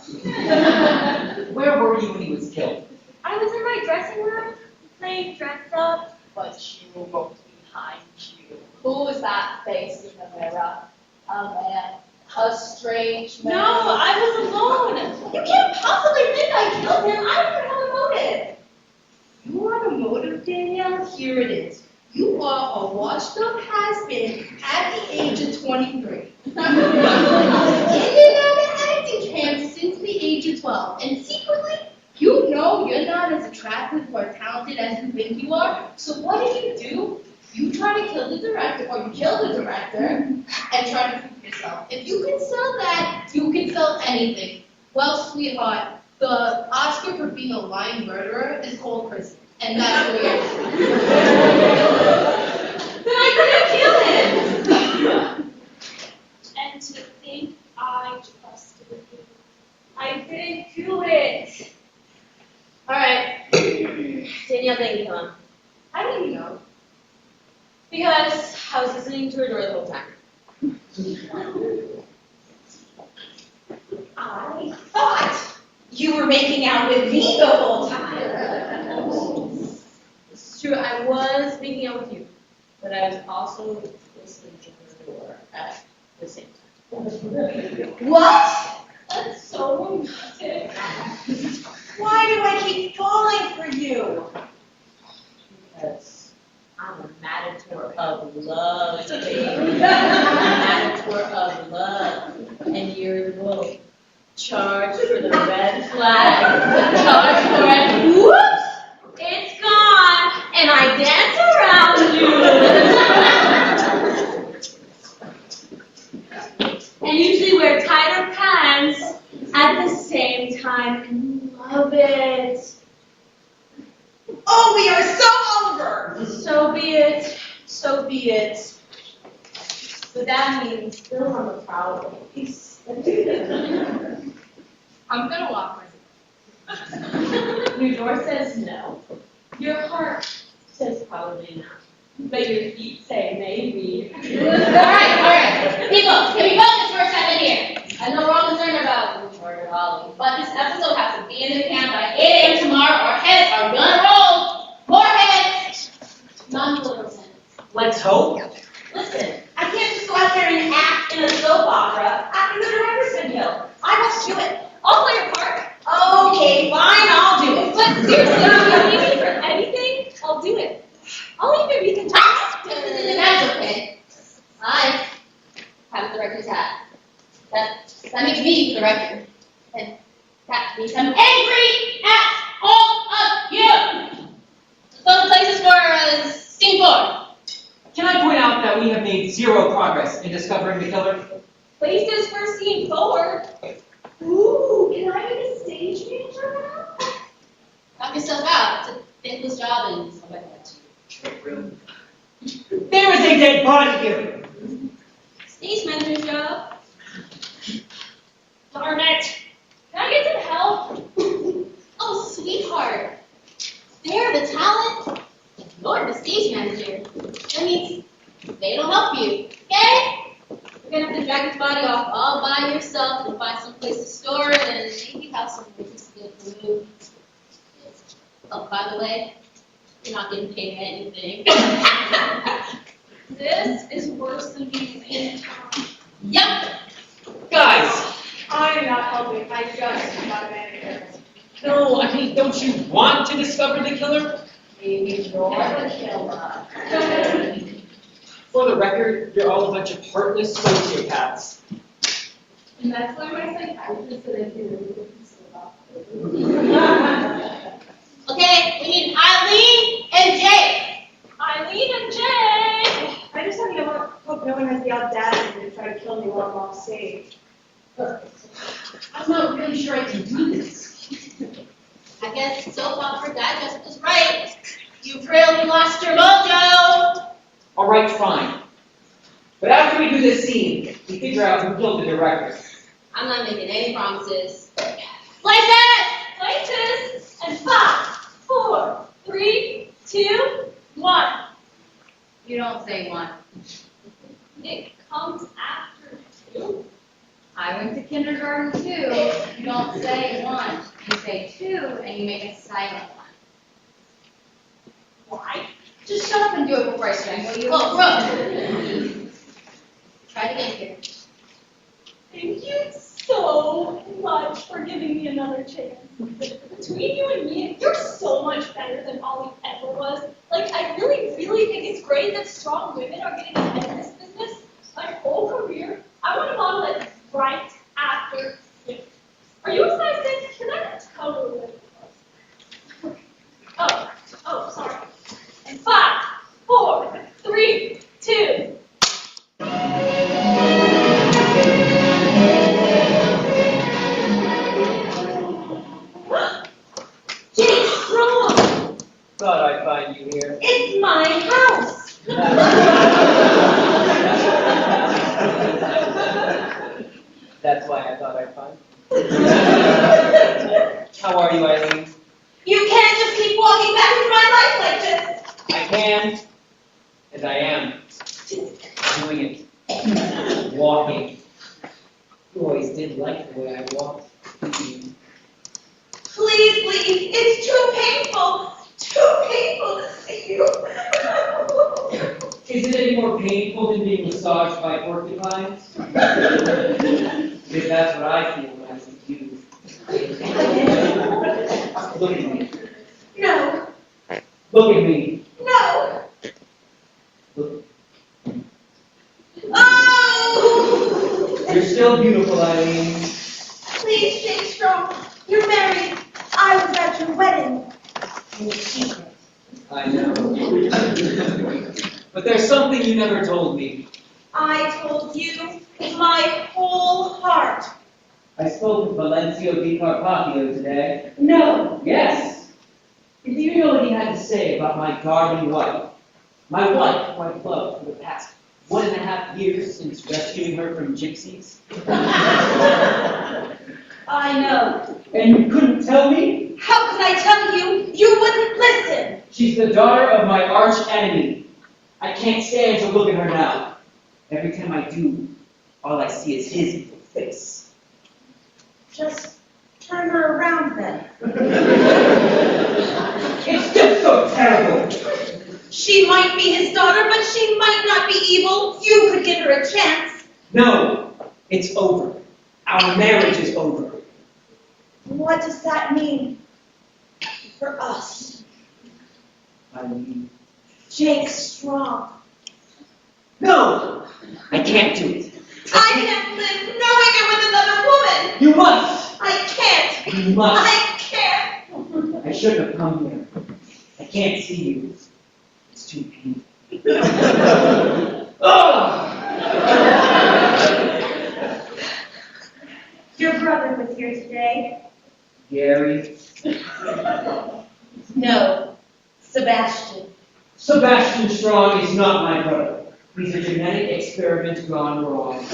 Where were you when he was killed? I was in my dressing room, playing dress up. But you looked behind you. Who was that face in the mirror? A man. A strange man. No, I was alone. You can't possibly think I killed him. I don't have a motive. You want a motive, Danielle? Here it is. You are a washed-up has-been at the age of 23. In and out of acting camp since the age of 12. And secretly, you know you're not as attractive or talented as you think you are. So what do? You try to kill the director, or you kill the director, and try to prove yourself. If you can sell that, you can sell anything. Well, sweetheart, the Oscar for being a lying murderer is called prison. And that's where you're Then I couldn't kill him. And to think I trusted you. I didn't do it. All right. Danielle didn't kill him. How do you know? Because I was listening to her door the whole time. I thought you were making out with me the whole time. It's true, I was making out with you, but I was also listening to her door at the same time. What? That's so romantic. Why do I keep falling for you? Because I'm a matador of love, baby. I'm a matador of love. And you're the wolf. Charge for the red flag. Charge for it. Whoops! It's gone. And I dance around you. And usually wear tighter pants at the same time. And love it. Oh, we are so over. So be it. So be it. But that means still on the prowl face. I'm gonna walk myself. Your door says no. Your heart says probably not. But your feet say maybe. Alright. People, can we focus for a second here? I know we're all concerned about Murder Holly, but this episode has to be in the camp by 8 a.m. tomorrow. Our heads are gonna roll. More heads. None little sense. Let's hope. Listen, I can't just go out there and act in a soap opera after the director's been killed. I must do it. I'll play a part. Okay, fine, I'll do it. But seriously, if you need me for anything, I'll do it. I'll even be the That's okay. I have the director's hat. That makes me the director. And that means I'm angry at all of you. So the places for scene 4. Can I point out that we have made zero progress in discovering the killer? places for scene 4. Ooh, can I be the stage manager now? Knock yourself out. It's a thankless job and somebody likes you. Trick room. There is a dead body here. Stage manager's job. Darn it. Can I get some help? Oh, sweetheart. They're the talent. You're the stage manager. That means they don't help you, okay? You're gonna have to drag this body off all by yourself and find some place to store it and maybe have some really good food. Oh, by the way, you're not getting paid anything. This is worse than being in town. Yep. Guys! I'm not helping. I just got a manager. No, I mean, don't you want to discover the killer? Maybe you're the killer. For the record, you're all a bunch of heartless sociopaths. And that's why my psychiatrist said I can really get this about. Okay, we need Eileen and Jay. Eileen and Jay! I just hope no one has the audacity to try to kill me while I'm off stage. I'm not really sure I can do this. I guess soap opera digest was right. You've really lost your mojo. All right, fine. But after we do this scene, we figure out who killed the director. I'm not making any promises. Places! Places! don't say one. It comes after 2. I went to kindergarten too. You don't say one. You say two, and you make a silent one. Why? Just shut up and do it before I strangle you. Well, Brooke. Try it again here. Thank you so much for giving me another chance. Between you and me, you're so much better than Ollie ever was. Like, I really, really think it's great that strong women are getting ahead in this business. My whole career, I want to model it right after you. Are you a size 6? Because I could totally live with those. Oh, sorry. And 5, 4, 3, 2. Jake Strong, Thought I'd find you here. it's my house. That's why I thought I'd find you. How are you, Eileen? You can't just keep walking back into my life like this. I can, and I am. Doing it. Walking. You always did like the way I walked. Please leave. It's too painful. Too painful to see you. Is it any more painful than being massaged by porcupines? Because that's what I feel when I see you. Look at me. No, Look at me. no. Look. Oh! You're still beautiful, Eileen. Please, Jake Strong. You're married. I was at your wedding. In secret. I know. But there's something you never told me. I told you my whole heart. I spoke with Valencio Di Carpaccio today. No. Yes. Do you know what he had to say about my darling wife? My wife, who I've loved for the past 1.5 years since rescuing her from gypsies. I know. And you couldn't tell me? How could I tell you? You wouldn't listen. She's the daughter of my arch enemy. I can't stand to look at her now. Every time I do, all I see is his evil face. Just turn her around then. It's just so terrible. She might be his daughter, but she might not be evil. You could give her a chance. No, it's over. Our marriage is over. What does that mean for us? I mean, Jake Strong. no, I can't do it. I can't live knowing you're with another woman. You must. I can't. You must. I can't. I shouldn't have come here. I can't see you. It's too painful. Oh! Your brother was here today. Gary. No, Sebastian. Sebastian Strong is not my brother. He's a genetic experiment gone wrong.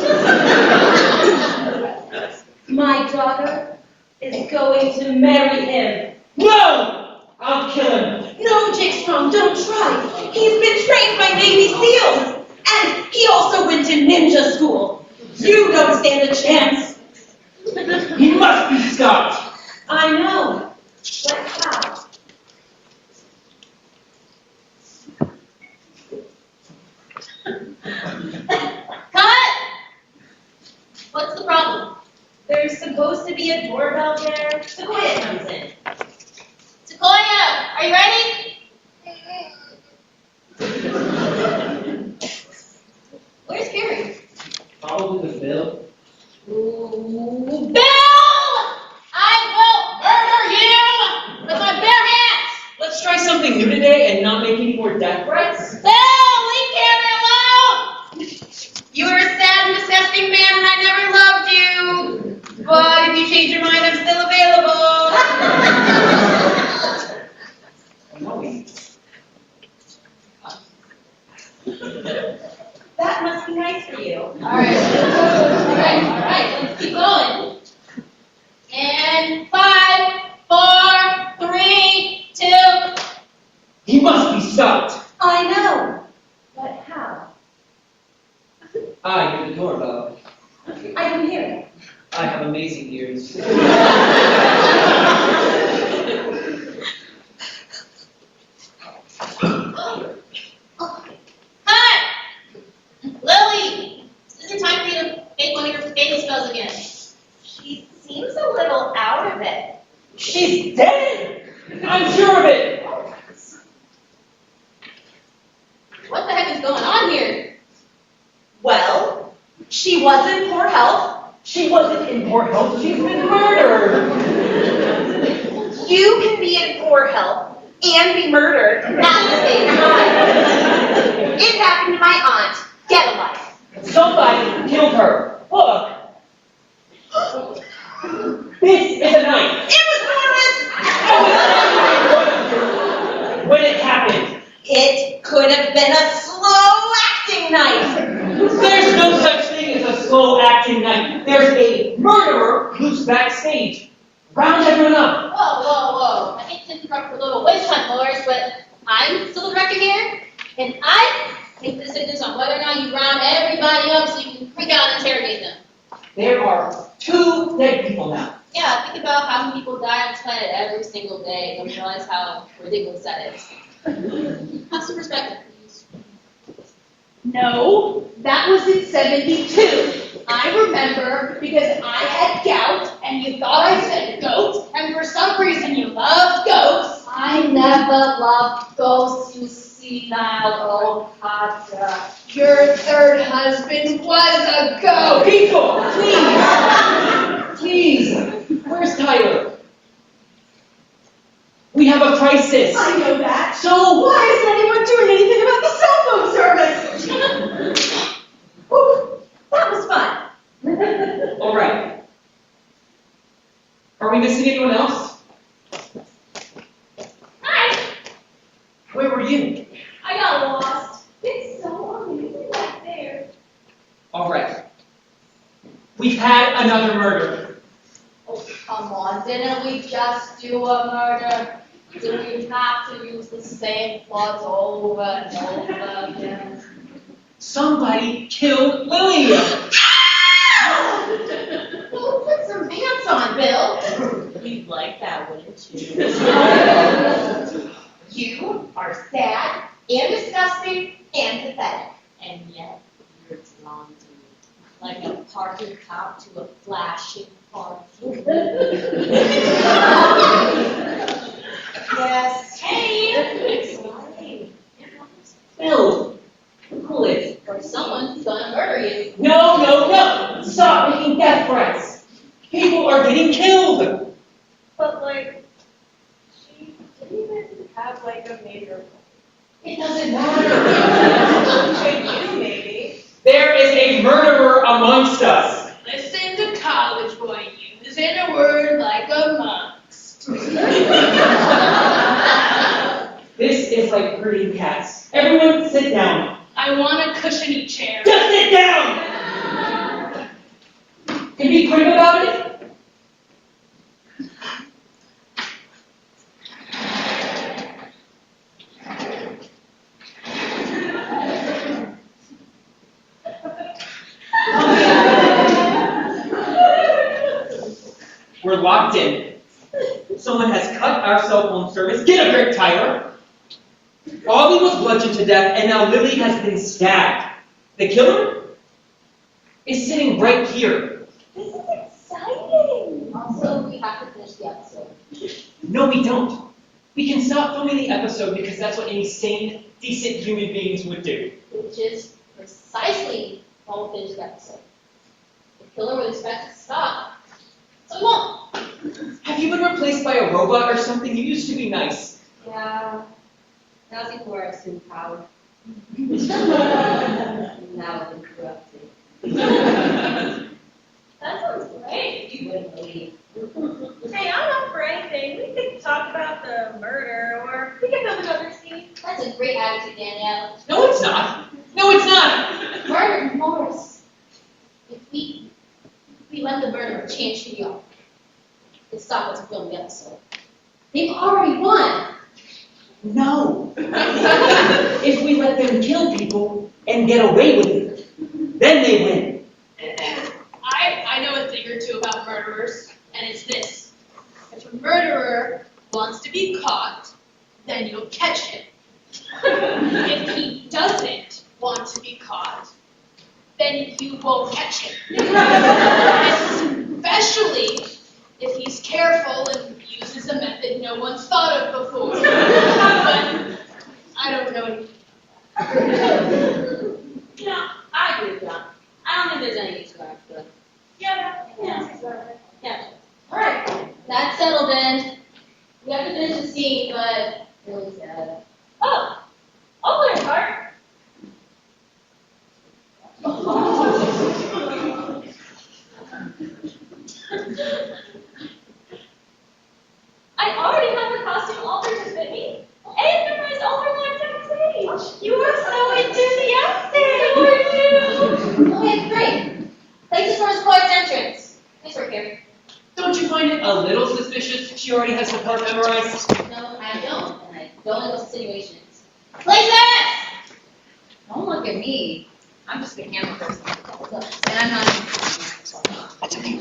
My daughter is going to marry him. No! I'll kill him. No, Jake Strong, don't try. He's been trained by Navy SEALs. And he also went to ninja school. You don't stand a chance. He must be stopped. I know. But how? Cut! What's the problem? There's supposed to be a doorbell there. Sequoia comes in. Sequoia, are you ready? Where's Gary? Probably the bill. Bill! I will murder you with my bare hands! Let's try something new today and not make any more death threats. Bill, leave Gary alone! You were a sad and disgusting man and I never loved you. But if you change your mind, I'm still available. No. That must be nice for you. All right, let's keep going. And 5, 4, 3, 2. He must be stopped. I know. I'm sure of it. What the heck is going on here? Well, she was in poor health. She wasn't in poor health. She's been murdered. You can be in poor health and be murdered at the same time. It happened to my aunt. Get a life. Somebody killed her. Look. This is a knife. It was Norris! When it happened. It could have been a slow-acting knife. There's no such thing as a slow-acting knife. There's a murderer who's backstage. Round everyone up. Whoa, whoa, whoa. I hate to interrupt your little witch hunt, Morris, but I'm still the director here, and I make the decisions on whether or not you round everybody up so you can freak out and interrogate them. There are 2 dead people now. Yeah, think about how many people die on this planet every single day and realize how ridiculous that is. Have some perspective, please. No, that was in 72. I remember because I had gout and you thought I said goat, and for some reason you loved goats. I never loved ghosts, you senile old codger. Your third husband was a goat. People, please. Please. Where's Tyler? We have a crisis. I know that. So Why isn't anyone doing anything about the cell phone service? Whew, that was fun. All right. Are we missing anyone else? Hi, Where were you? I got lost. It's so amazing back there. All right. We've had another murder. Oh, come on, didn't we just do a murder? Do we have to use the same plots over and over again? Somebody killed Lily. Well, put some pants on, Bill. You'd like that, wouldn't you? You are sad and disgusting and pathetic. And yet, you're drawn to me, like a parking cop to a flashing car. Yes. Hey, Sorry. Bill, cool it. Or someone's gonna murder you. No. Stop making death threats. People are getting killed. but like, she didn't even have like a major. It doesn't matter. To you, maybe. There is a murderer amongst us. Listen to college boy using a word like amongst. This is like herding cats. Everyone sit down. I want a cushiony chair. Just sit down! Can you be quick about it? We're locked in. Someone has cut our cell phone service. Get a grip, Tyler. Ollie was bludgeoned to death, and now Lily has been stabbed. The killer is sitting right here. This is exciting. Also, we have to finish the episode. No, we don't. We can stop filming the episode because that's what any sane, decent human beings would do. Which is precisely why we'll finish the episode. The killer would expect us to stop, so we won't. Have you been replaced by a robot or something? You used to be nice. Yeah. That was before I assumed power. Now I'm corrupted. That sounds great. You wouldn't believe. Hey, I'm up for anything. We could talk about the murder, or we could film another scene. That's a great attitude, Danielle. No, it's not. No, it's not. Murder, Morris. If we let the murderer change who we are, and stop us from filming the episode, they've already won. No. If we let them kill people and get away with it, then they win. I know a thing or two about murderers, and it's this. If a murderer wants to be caught, then you'll catch him. If he doesn't want to be caught, then you won't catch him. Especially if he's careful and uses a method no one's thought of before. But I don't know anything. I agree with John. I don't think there's anything to learn for them. Yeah. Yeah. Alright, that's settled then. We have to finish the scene, but really sad. Oh, I'll play a part. I already have the costume altered to fit me, and memorized all her lines backstage. You are so enthusiastic. Okay, great. Places for his boy's entrance. Nice work, Harry. Don't you find it a little suspicious she already has the part memorized? No, I don't, and I don't like those insinuations. Places! Don't look at me. I'm just a camera person. And I'm not. That's okay.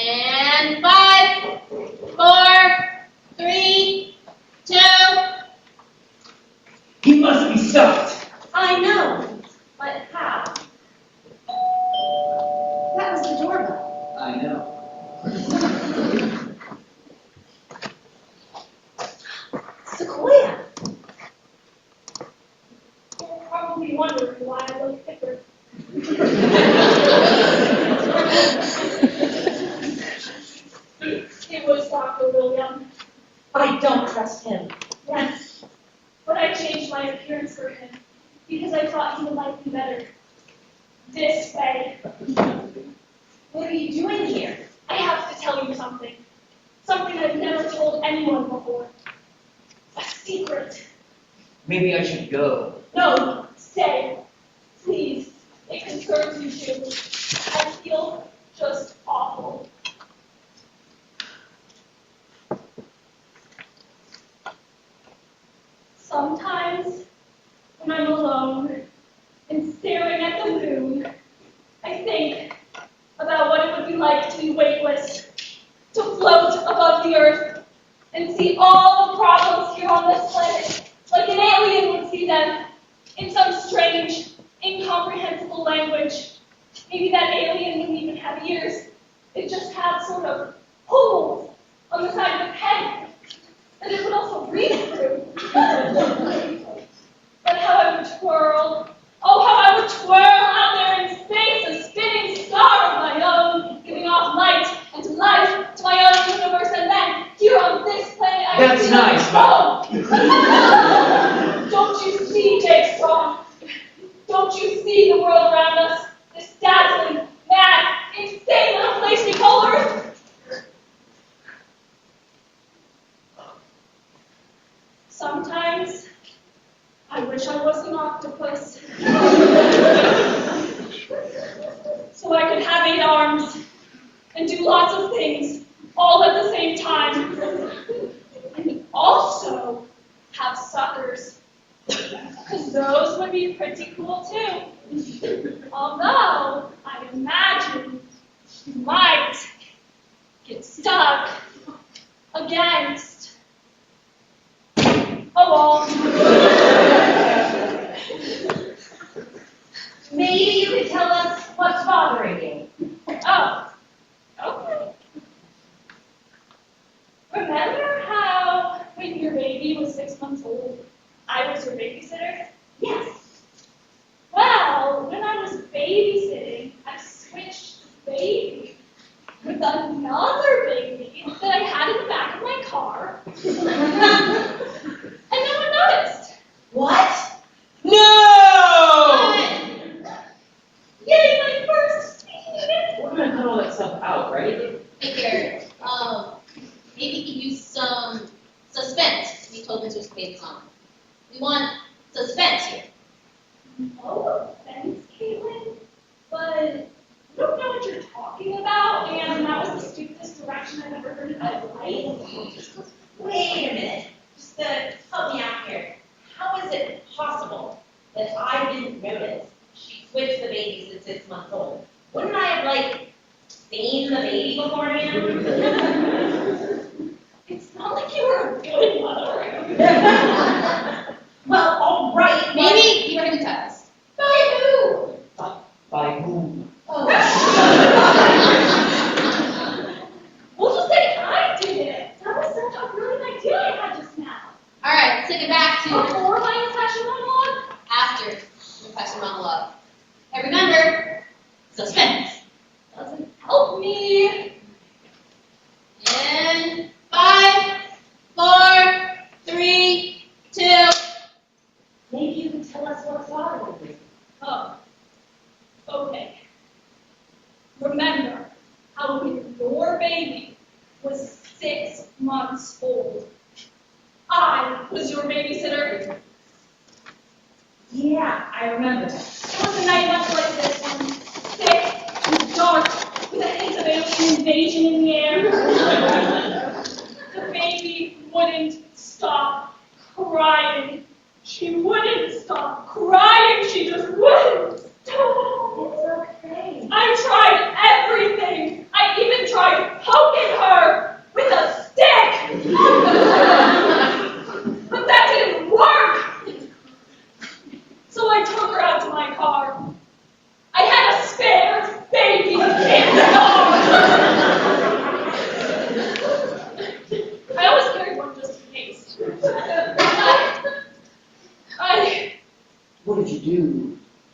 And 5, 4, 3, 2. He must be stuffed. I know, but how? That was the doorbell. I know. Sequoia. You're probably wondering why I look thicker. It was Dr. William. I don't trust him. Yes, but I changed my appearance for him because I thought he would like me better. This way. What are you doing here? I have to tell you something. Something I've never told anyone before. A secret. Maybe I should go. No, stay. Please. It concerns you too. I feel just awful. Sometimes, when I'm alone and staring at the moon, I think about what it would be like to be weightless, to float above the earth and see all the problems here on this planet, like an alien would see them, in some strange, incomprehensible language. Maybe that alien wouldn't even have ears. It just had sort of holes on the side of its head that it would also breathe through. But how I would twirl, oh, how I would twirl out there in space, a spinning star of my own, giving off light and life to my own universe, and then, here on this planet, I would That's be nice, home. Don't you see, Jake Strong? Don't you see the world around us? This dazzling, mad, insane little place we call Earth? Sometimes, I wish I was an octopus. So I could have 8 arms and do lots of things all at the same time. And also have suckers. Because those would be pretty cool too. Although, I imagine you might get stuck against a wall. Maybe you could tell us what's bothering you. Oh, okay. Remember how when your baby was 6 months old, I was your babysitter? Yes. Well, when I was babysitting, I switched the baby with another baby that I had in the back of my car. And no one noticed. What? No! Yay, my first baby! We're gonna cut all that stuff out, right? Here, maybe he used some suspense. We told Mr. Spade's mom. We want suspense here. No offense, Caitlin, but I don't know what you're talking about, and that was the stupidest direction I've ever heard in my life. Wait a minute. Just help me out here. How is it possible that I didn't notice she switched the babies at 6 months old? Wouldn't I have, seen the baby beforehand? It's not like you were a good mother. Well, all right. Maybe you were hypnotized. By who? By remember how when your baby was 6 months old, I was your babysitter? Yeah, I remember that. It was a night much like this one, thick and dark, with a hint of alien invasion in the air. The baby wouldn't stop crying. She wouldn't stop crying. She just wouldn't stop. It's okay. I tried everything. I even tried poking her with a stick. But that didn't work. So I took her out to my car. I had a spare baby in the car. I always carried one just in case. What did you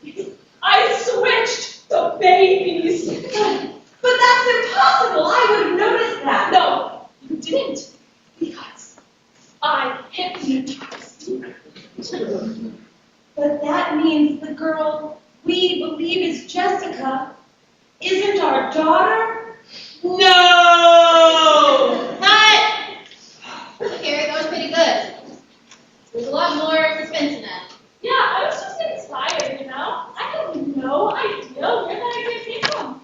do? I switched the babies. But that's impossible. I would have noticed that. No, you didn't. Because I hypnotized you. But that means the girl we believe is Jessica isn't our daughter? No! Cut! Okay, that was pretty good. There's a lot more suspense in that. Yeah, I was just inspired, you know? I had no idea where that idea came from.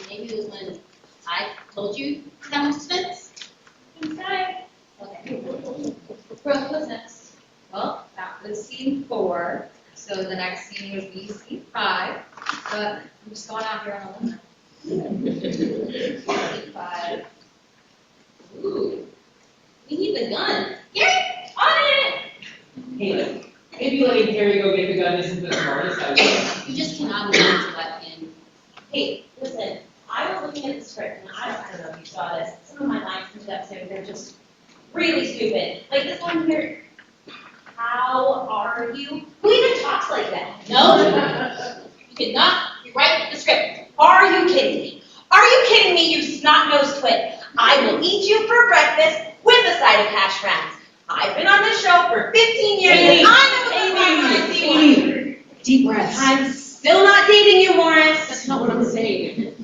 Maybe it was when I told you to have more suspense. Inside. Okay. Brooke, what's next? Well, that was scene 4, so the next scene would be scene 5, but I'm just going out here on a limb. Scene 5. Ooh. We need the gun. Gary, on it! Hey, maybe letting Harry go get the gun isn't the smartest idea. You just cannot move to let in. Hey, listen, I was looking at the script and I don't know if you saw this. Some of my lines in the episode, they're just really stupid. Like this one here. How are you? Who even talks like that? No, you cannot rewrite the script. Are you kidding me? Are you kidding me, you snot-nosed twit? I will eat you for breakfast with a side of hash browns. I've been on this show for 15 years and I know what I see one. Deep breaths. I'm still not dating you, Morris. That's not what I'm saying.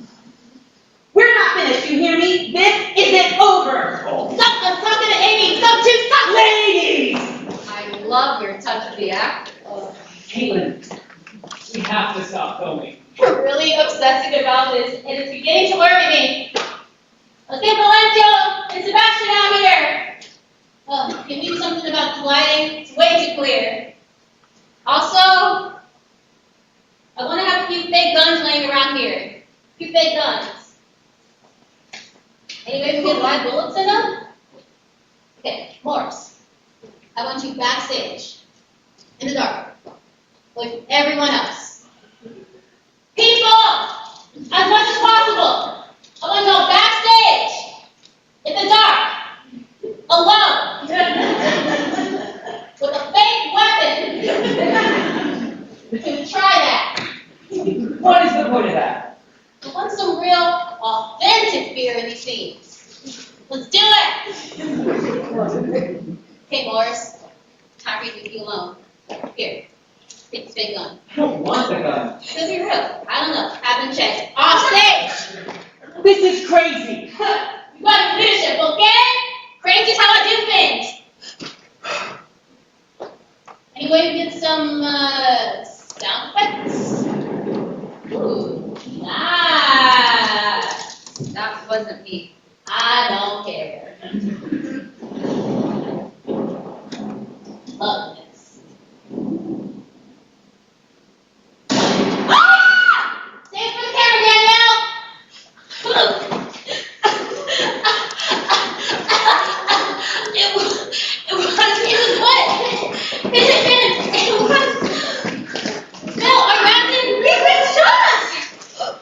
We're not finished, you hear me? This isn't over. Stop, I'm talking to Amy. Stop. Ladies! I love your touch of the actor. Caitlin, we have to stop filming. You're really obsessing about this, and it's beginning to worry me. Okay, Valencio and Sebastian out here. Can we do something about the lighting? It's way too clear. Also, I want to have a few fake guns laying around here. A few fake guns. Any way we can get live bullets in them? Okay, Morris, I want you backstage, in the dark, with everyone else. People, as much as possible, I want to go backstage, in the dark, alone, with a fake weapon. Can we try that? What is the point of that? I want some real, authentic fear in these scenes. Let's do it! Okay, Morris, time for you to be alone. Here, take this fake gun. I don't want the gun. It'll be real. I don't know. Haven't checked. Off stage! This is crazy. You gotta leadership, okay? Crazy's how I do things. Anyway, we get some sound effects. Ooh, nice. That wasn't me. I don't care. Love this. Ah! Stand for the camera, Danielle. It was what? It was. Bill, are you acting? He's been shot!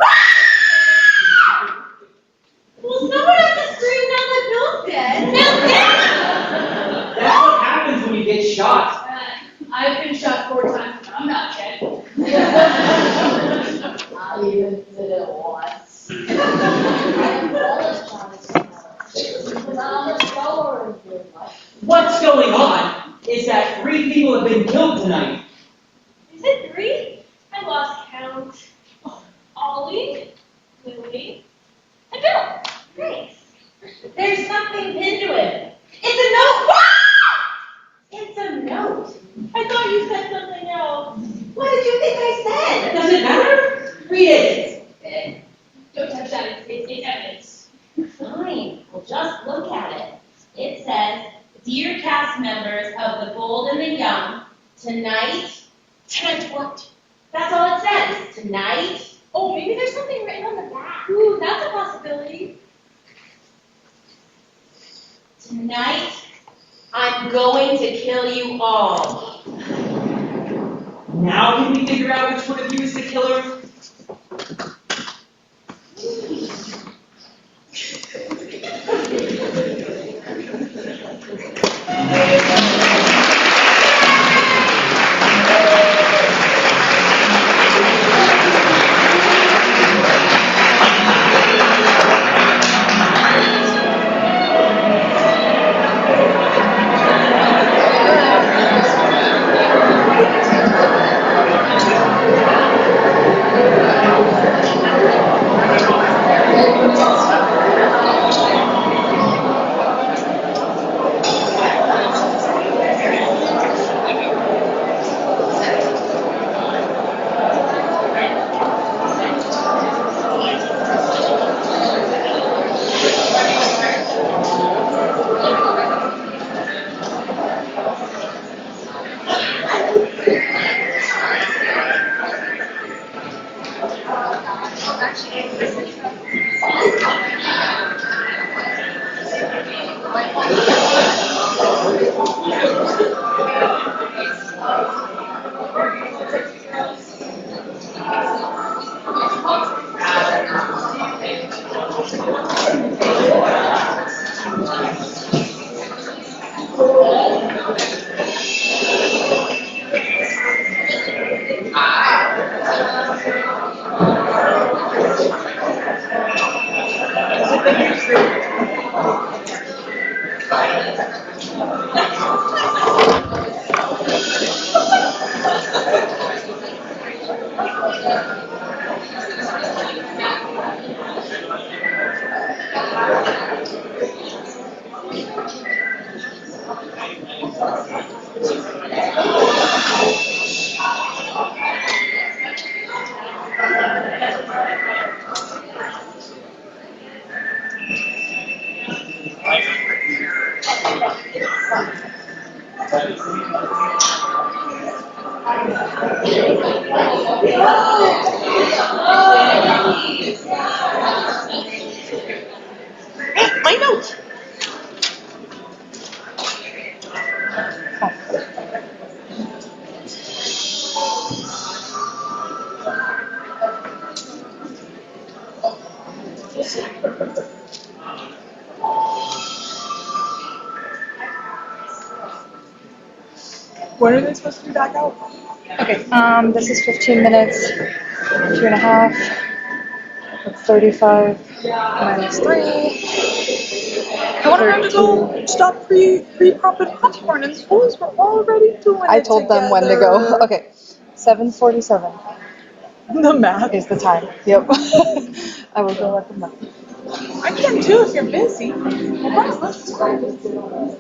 Ah! Well, someone has to scream now that Bill's dead. Bill's dead! That's what happens when you get shot. I've been shot 4 times and I'm not dead. I even did it once. I apologize. Because I'm a shower in your life. What's going on is that 3 people have been killed tonight. Is it 3? I lost count. Ollie, Lily, me. And Bill. Thanks. There's something pinned to it. It's a note. Ah! It's a note. I thought you said something else. What did you think I said? Does it matter? Read it. Don't touch that, it's evidence. Fine. Well, just look at it. It says, "Dear cast members of The Bold and the Young, tonight." Tonight what? That's all it says. Tonight. Oh, maybe there's something written on the back. Ooh, that's a possibility. Tonight, I'm going to kill you all. Now can we figure out which one of you is the killer? My note. When are they supposed to be back out? Okay, this is 15 minutes, 2.5. That's 35 minus 3. I want them to go stop pre-pumping popcorn in schools. We're already doing I it told them when to go. together. Okay, 7:47 The math. is the time. Yep. I will go let them know. I can too if you're busy. Regardless, it's fine.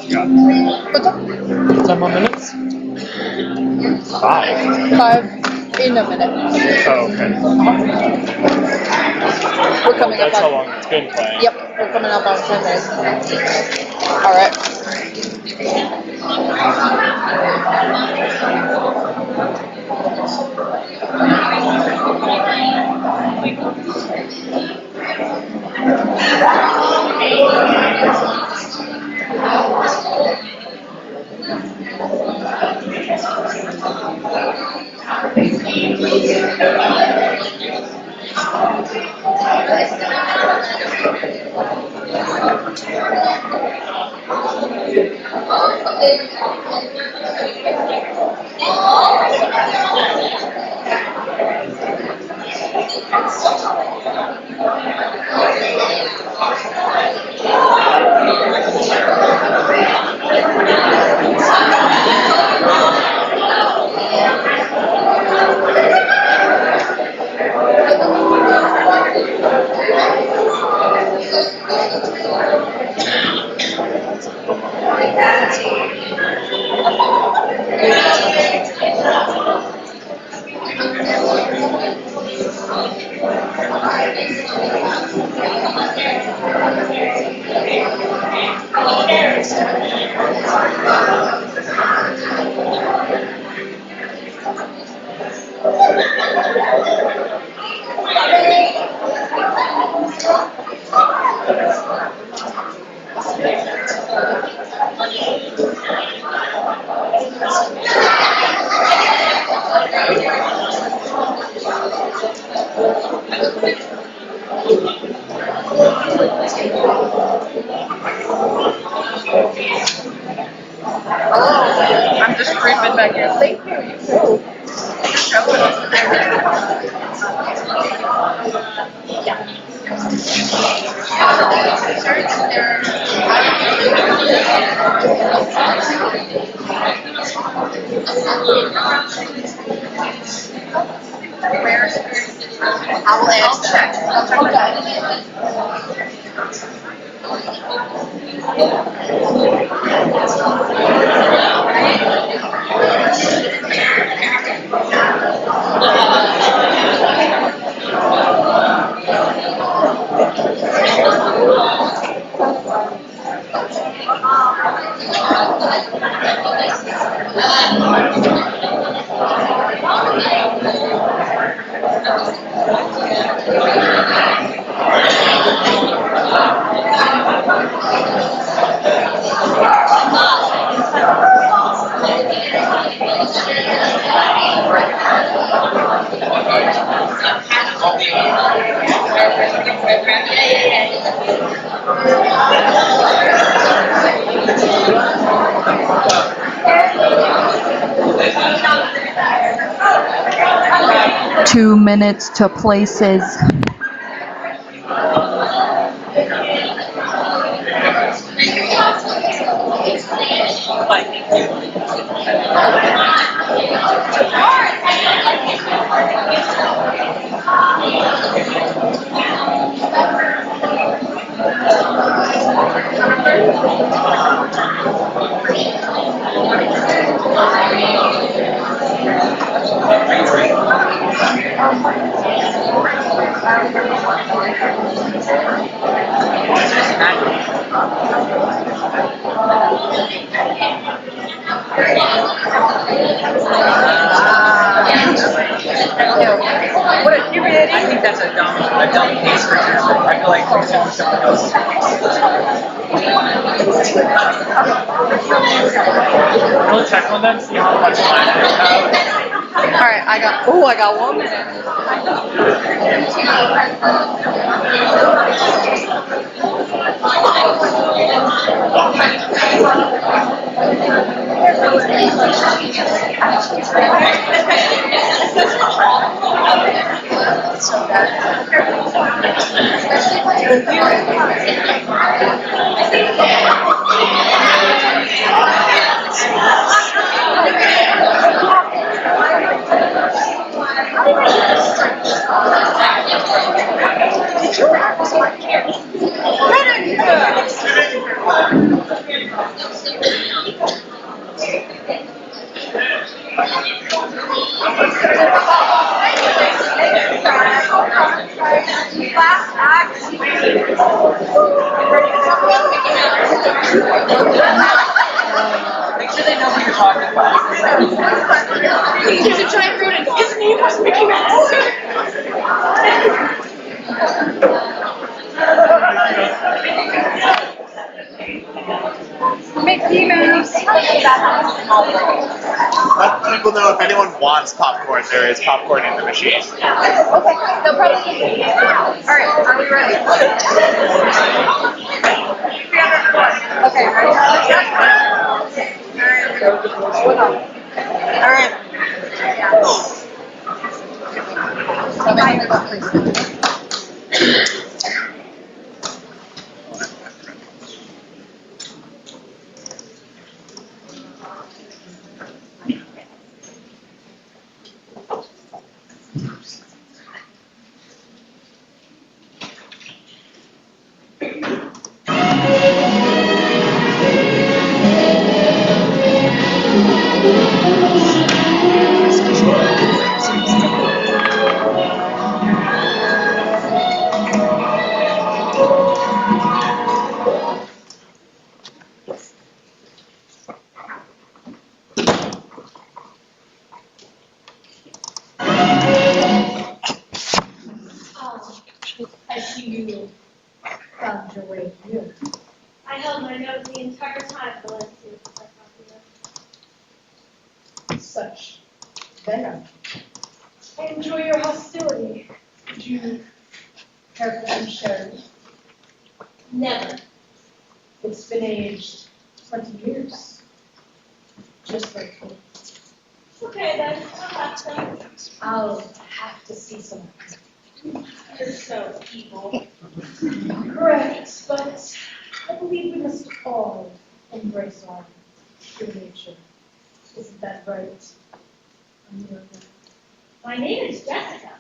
minutes we got? 10 more minutes? 5. 5 in a minute. Oh, okay. We're coming up That's how on. long it's been playing. Yep, we're coming up on 10 minutes. All right. I'm just creeping back here. Thank you. I will ask that. Two minutes to places. I think that's a dumb case for Tuesday. I feel like we should do something else. We'll check on them, see how much time they have. Alright, I got 1 minute. Make sure they know who you're talking about. There's a giant rodent. His name was Mickey Mouse. Mickey Mouse. Let people know if anyone wants popcorn, there is popcorn in the machine. Okay, no problem. Alright, are we ready? Okay, ready? Alright. I see you found your way here. I held my nose the entire time, but let's see if I can. Such venom. I enjoy your hostility. Would you care for some sherry? Never. It's been aged 20 years. Just like me. Okay then, I'll have some. I'll have to see some. You're so evil. Correct, but I believe we must all embrace our true nature. Isn't that right? Amelia? My name is Jessica.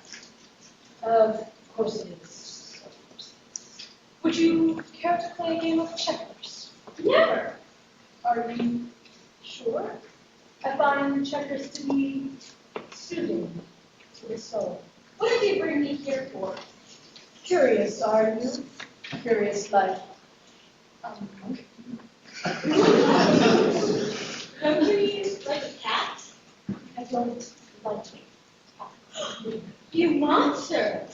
Of course it is. Of course it is. Would you care to play a game of checkers? Never. Are you sure? I find checkers to be soothing to the soul. What did you bring me here for? Curious, are you? Curious like Don't you use like a cat? I don't like cats. You monster.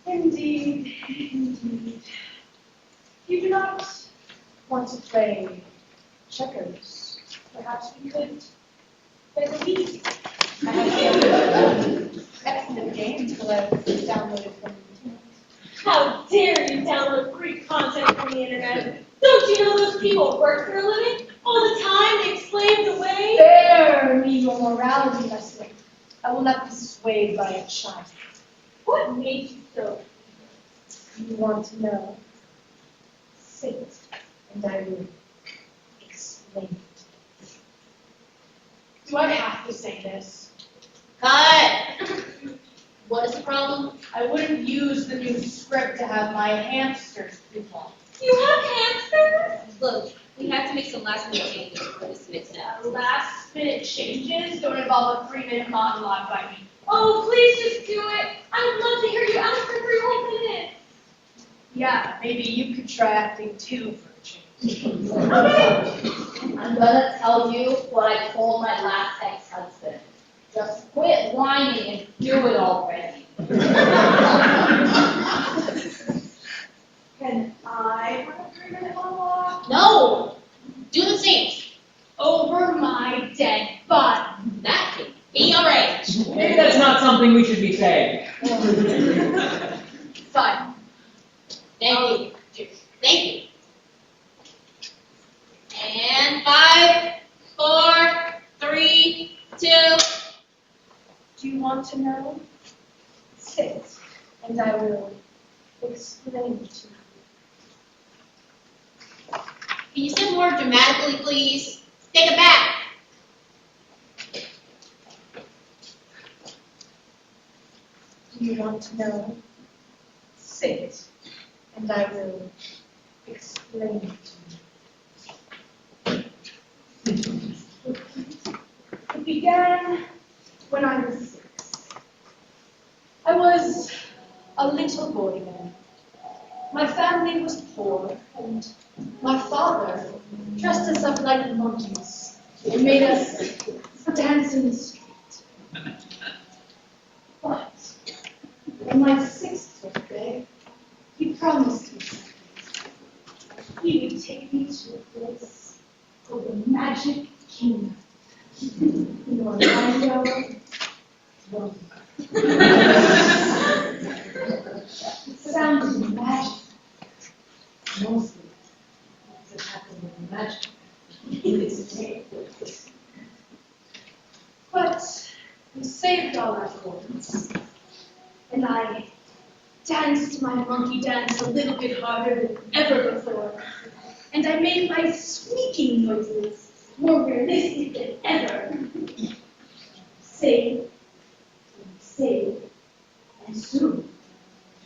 Indeed, indeed. You do not want to play checkers. Perhaps we could play the Wii. I have excellent games that I've downloaded from the internet. How dare you download free content from the internet? Don't you know those people work for a living? All the time they explain it away. Spare me your morality lesson. I will not be swayed by a child. What made you so? You want to know? Sit, and I will explain it. Do I have to say this? Cut! What is the problem? I wouldn't use the new script to have my hamsters poop on. You have hamsters? Look, we have to make some last minute changes before this mix now. Last minute changes don't involve a 3-minute monologue by me. Oh, please just do it. I would love to hear you ask for 3 whole minutes. Yeah, maybe you could try acting too for a change. I'm gonna tell you what I told my last ex-husband. Just quit whining and do it already. Can I have a 3-minute monologue? No! Do the scenes. Over my dead body. That can be arranged. Maybe that's not something we should be saying. Fine. Thank you. Thank you. And 5, 4, 3, 2. Do you want to know? Sit, and I will explain it to you. Can you sit more dramatically, please? Take it back. Do you want to know? Sit, and I will explain it to you. It began when I was 6. I was a little boy then. My family was poor, and my father dressed us up like monkeys, and made us dance in the street. But on my 6th birthday, he promised me something. He would take me to a place called the Magic Kingdom in Orlando, Florida. It sounded magic. Mostly, it happened with magic. But we saved all our coins, and I danced my monkey dance a little bit harder than ever before, and I made my squeaking noises more realistic than ever. Saved, and soon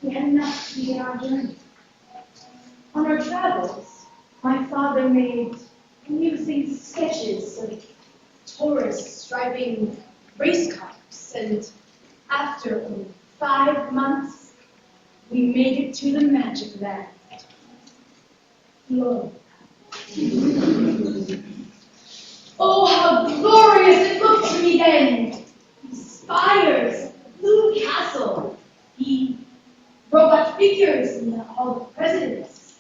we had enough to begin our journey. On our travels, my father made amusing sketches of tourists driving race cars, and after only 5 months, we made it to the Magic Land. Florida. Oh, how glorious it looked to me then! The spires, the blue castle, the robot figures in the Hall of Presidents,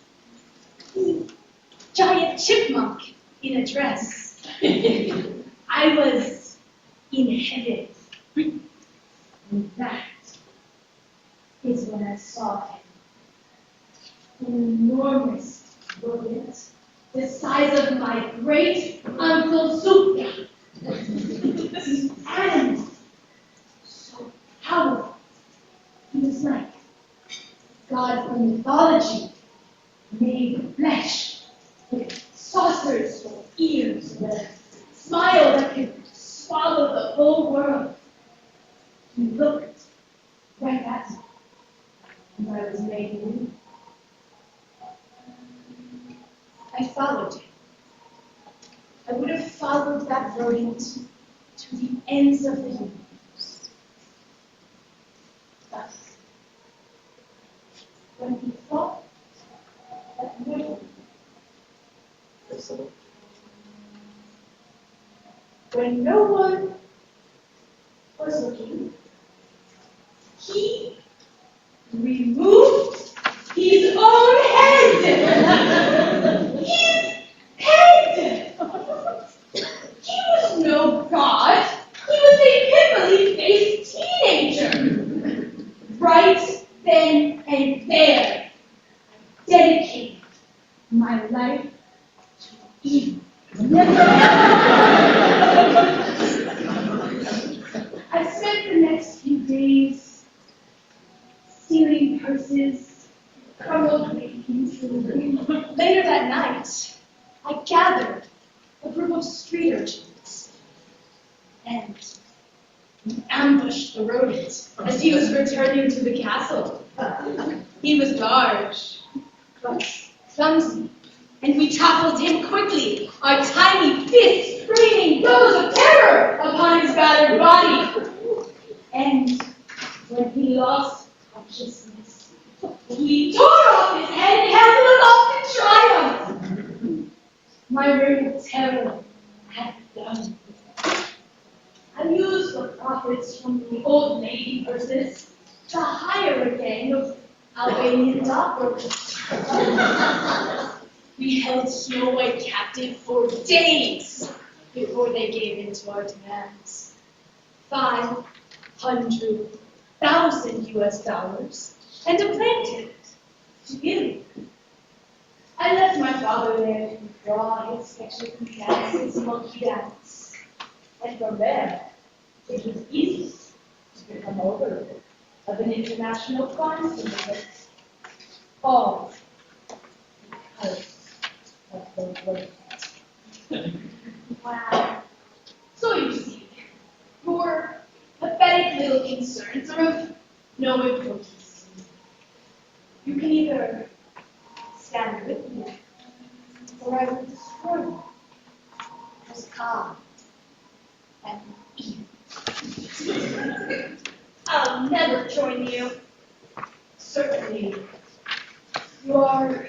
the giant chipmunk in a dress. I was in heaven. And that is when I saw him. An enormous rodent, the size of my great Uncle Supra. And so powerful. He was like God from mythology, made of flesh, with saucers for ears, and a smile that could swallow the whole world. He looked right at me, and I was made new. I followed him. I would have followed that rodent to the ends of the universe. But when he thought that no one, when no one was looking, he removed his own head. His head! He was no god. He was a pimply-faced teenager. Right then and there, I dedicated my life to evil. I spent the next few days stealing purses, crumbled napkins. Later that night, I gathered a group of street urchins and ambushed the rodent as he was returning to the castle. He was large, but clumsy, and we toppled him quickly, our tiny fists raining blows of terror upon his battered body. And when he lost consciousness, we tore off his head and held him aloft in triumph. My reign of terror had begun. I used the profits from the old lady purses to hire a gang of Albanian dock workers. We held Snow White captive for days before they gave in to our demands. $500,000 and a plaintiff to give. I left my father there to draw his sketches and dance his monkey dance. And from there, it was easy to become overlord of an international crime syndicate. All because of those words. Wow. So you see, your pathetic little concerns are of no importance. You can either stand with me, or I will destroy you. As calm and evil. I'll never join you. Certainly, you are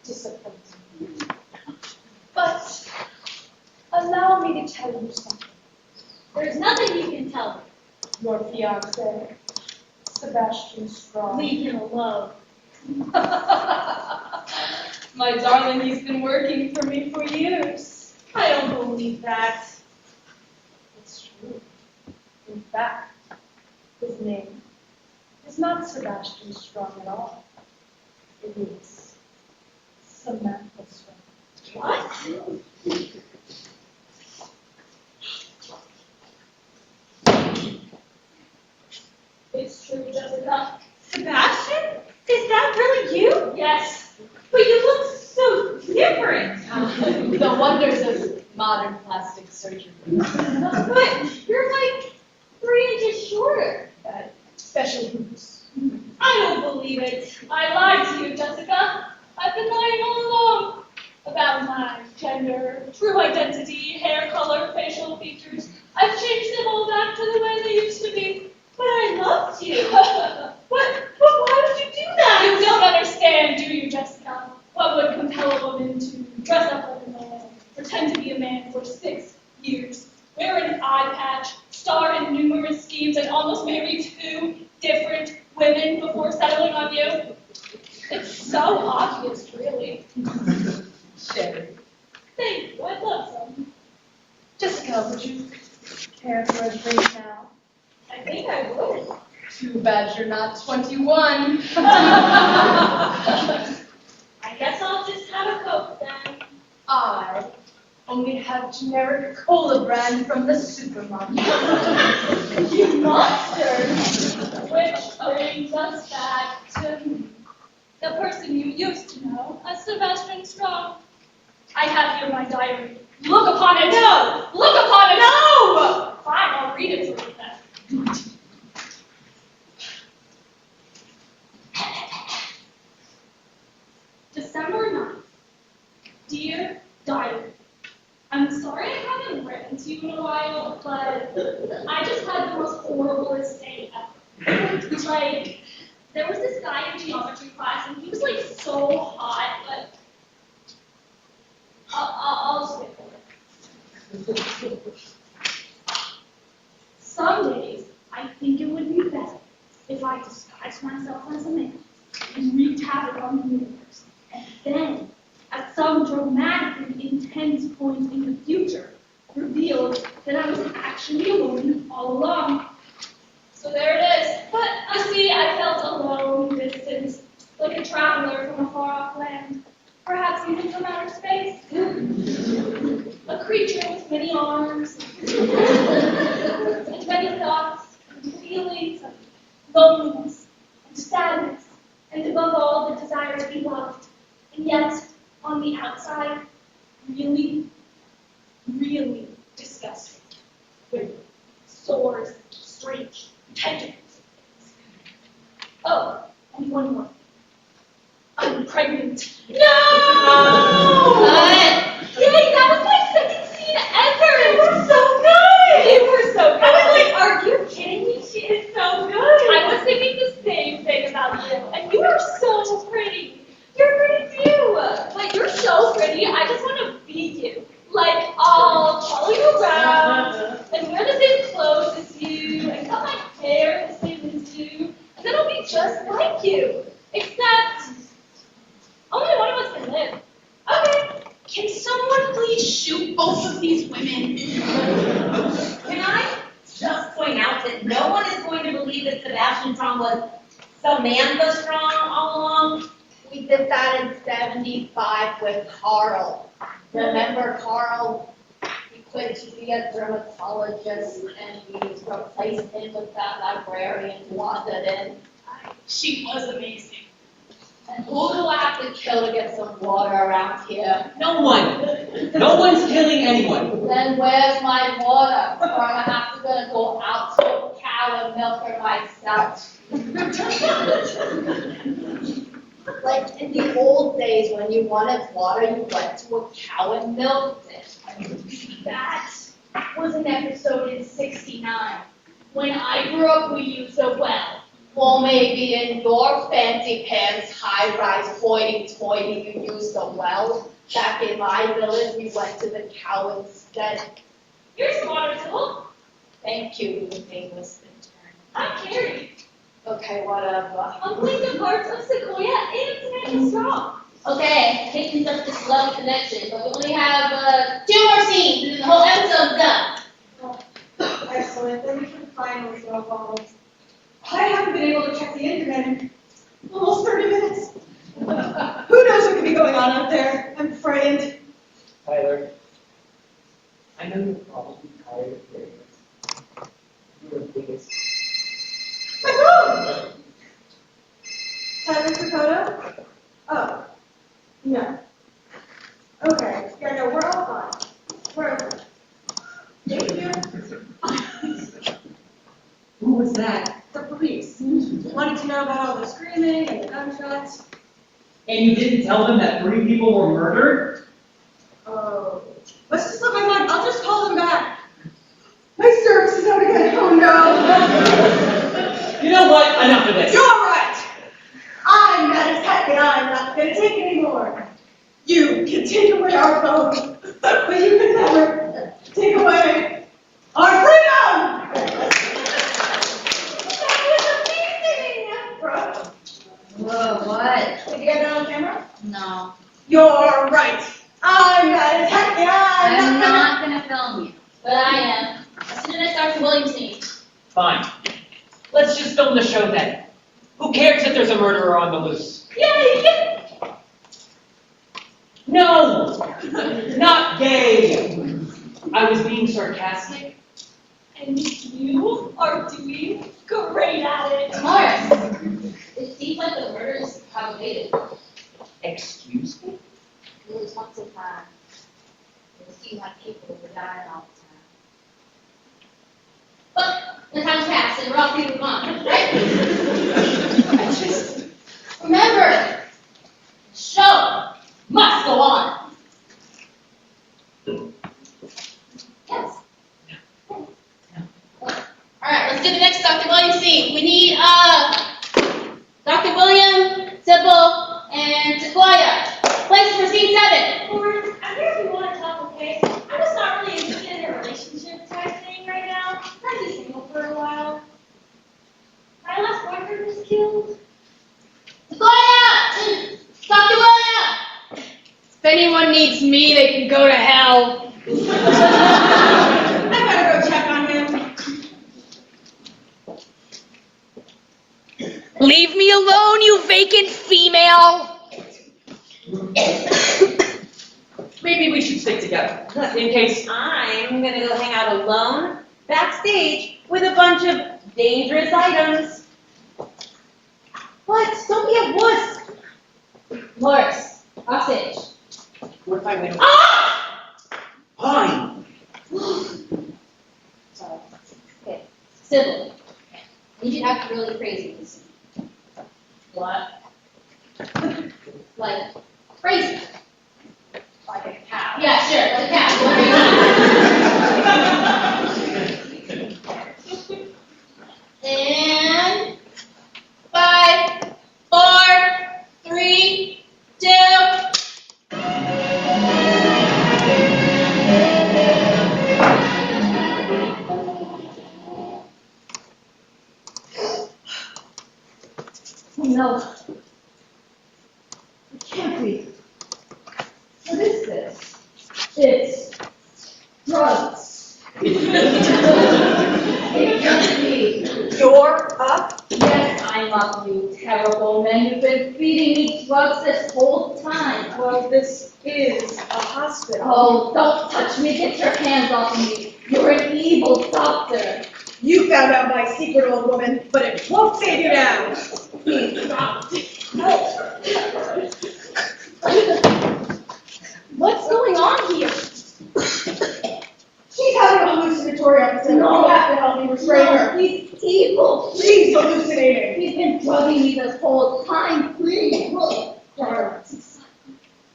disappointing. me tell you something. There's nothing you can tell me. Your fiancé, Sebastian Strong. Leave him alone. My darling, he's been working for me for years. I don't believe that. It's true. In fact, his name is not Sebastian Strong at all. It is Samantha Strong. What? It's true, Jessica. Sebastian? Is that really you? Yes. But you look so different. The wonders of modern plastic surgery. But you're like 3 inches shorter. Special boots. I don't believe it. I lied to you, Jessica. I've been lying all along about my gender, true identity, hair color, facial features. I've changed them all back to the way they used to be. But I loved you. But why would you do that? You don't understand, do you, Jessica? What would compel a woman to dress up like a man, pretend to be a man for 6 years, wear an eye patch, star in numerous schemes, and almost marry 2 different women before settling on you? It's so obvious, really. Sherry. Thank you, I'd love some. Jessica, would you care for a drink now? I think I would. Too bad you're not 21. I guess I'll just have a Coke then. I only have generic cola brand from the supermarket. You monster! Which brings us back to the person you used to know as Sebastian Strong. I have here my diary. Look upon it! No! Look upon it! No! Fine, I'll read it for you then. December 9th. Dear Diary, I'm sorry I haven't written to you in a while, but I just had the most horriblest day ever. Like, there was this guy in geometry class, and he was like so hot, but I'll just wait for it. Some days, I think it would be better if I disguised myself as a man and wreaked havoc on the universe. And then, at some dramatically intense point in the future, revealed that I was actually a woman all along. So there it is. But you see, I felt alone, distant, like a traveler from a far-off land, perhaps even from outer space. A creature with many arms, and many thoughts, and feelings of loneliness, and sadness, and above all, the desire to be loved. And yet, on the outside, really, really disgusting. With sores, strange, tentacles. Oh, and one more. I'm pregnant. No! Yay, that was my second scene ever! They were so good! They were so good! I was like, are you kidding me? She is so good! I was thinking the same thing about you, and you are so pretty. You're pretty too! But you're so pretty, I just want to be you. Like, I'll follow you around, and wear the same clothes as you, and cut my hair the same as you, and then I'll be just like you. Except, only one of us can live. Okay, can someone please shoot both of these women? Can I just point out that no one is going to believe that Sebastian Strong was Samantha Strong all along? We did that in 75 with Carl. Remember Carl? He quit to be a dermatologist and we replaced him with that librarian who wanted in. She was amazing. And who do I have to kill to get some water around here? No one. No one's killing anyone. Then where's my water? Or I'm gonna go out to a cow and milk her myself. Like in the old days when you wanted water, you went to a cow and milked it. That was an episode in 69. When I grew up, we used a well. Well, maybe in your fancy pants, high-rise hoity-toity, you used a well. Back in my village, we went to the cow instead. Here's some water, Sybil. Thank you, you nameless intern. I'm Carrie. Okay, whatever. I'm playing the parts of Sequoia and Samantha Straw. Okay, taking such a slow connection, but we only have 2 more scenes and then the whole episode's done. Excellent. Then we can finally go home. I haven't been able to check the internet in almost 30 minutes. Who knows what could be going on out there? I'm frightened. Tyler, I know you're probably tired of hearing this. You're the biggest. My phone! Tyler Dakota? Oh. No. Okay. Yeah, no, we're all fine. We're okay. Thank you. Who was that? The police. Wanted to know about all the screaming and the gunshots. And you didn't tell them that 3 people were murdered? Oh. Let's just slip my mind. I'll just call them back. My service is out again. Oh no. You know what? Enough of this. You're right. I'm not as happy. I'm not going to take anymore. You can take away our phone, but you can never take away our freedom. That was amazing, bro. Whoa, what? Did you get that on camera? No. You're right. I'm not as happy. I'm not gonna film you. But I am. As soon as I start the Williams scene. Fine. Let's just film the show then. Who cares if there's a murderer on the loose? Yay! No! Not gay! I was being sarcastic. And you are doing great at it. Morris, it seems like the murder is probably Excuse me? There was once a time. It seemed like people were dying all the time. But the time's passed and we're all free to move on, right? I just remember, the show must go on. Yes. All right, let's do the next Dr. Williams scene. We need Dr. William, Sybil, and Sequoia. Places for scene 7. Lauren, I hear you want to talk, okay? I'm just not really interested in a relationship type thing right now. I've been single for a while. My last boyfriend was killed. Sequoia! Dr. William! If anyone needs me, they can go to hell. I better go check on him. Leave me alone, you vacant female. Maybe we should stick together. In case. I'm gonna go hang out alone backstage with a bunch of dangerous items. What? Don't be a wuss. Morris, offstage. What if I win? Ah! Fine. Sorry. Okay. Sybil. I need you to act really crazy this scene. What? Like, crazy. Like a cow. Yeah, sure, like a cat. And 5, 4, 3, 2. Oh no. It can't be. What is this? It's drugs. It can't be. You're up? Yes, I'm up, you terrible men. You've been feeding me drugs this whole time. Well, this is a hospital. Oh, don't touch me. Get your hands off of me. You're an evil doctor. You found out my secret, old woman, but it won't save you now. Please stop. What's going on here? She's having a hallucinatory episode. No. You have to help me restrain her. No, he's evil. She's hallucinating. He's been drugging me this whole time. Please, look.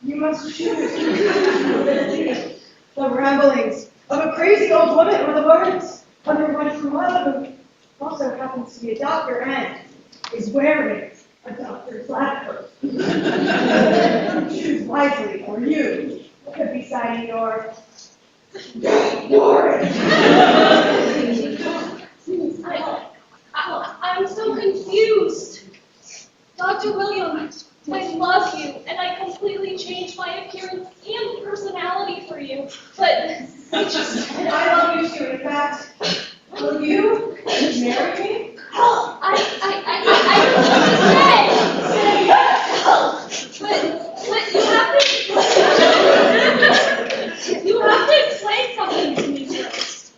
You must choose the ramblings of a crazy old woman or the words of your wonderful mother, who also happens to be a doctor and is wearing a doctor's lab coat. Choose wisely, or you could be signing your I'm so confused. Dr. Williams, I love you, and I completely changed my appearance and personality for you. But I love you too. In fact, will you marry me? oh, I but you have to explain something to me first.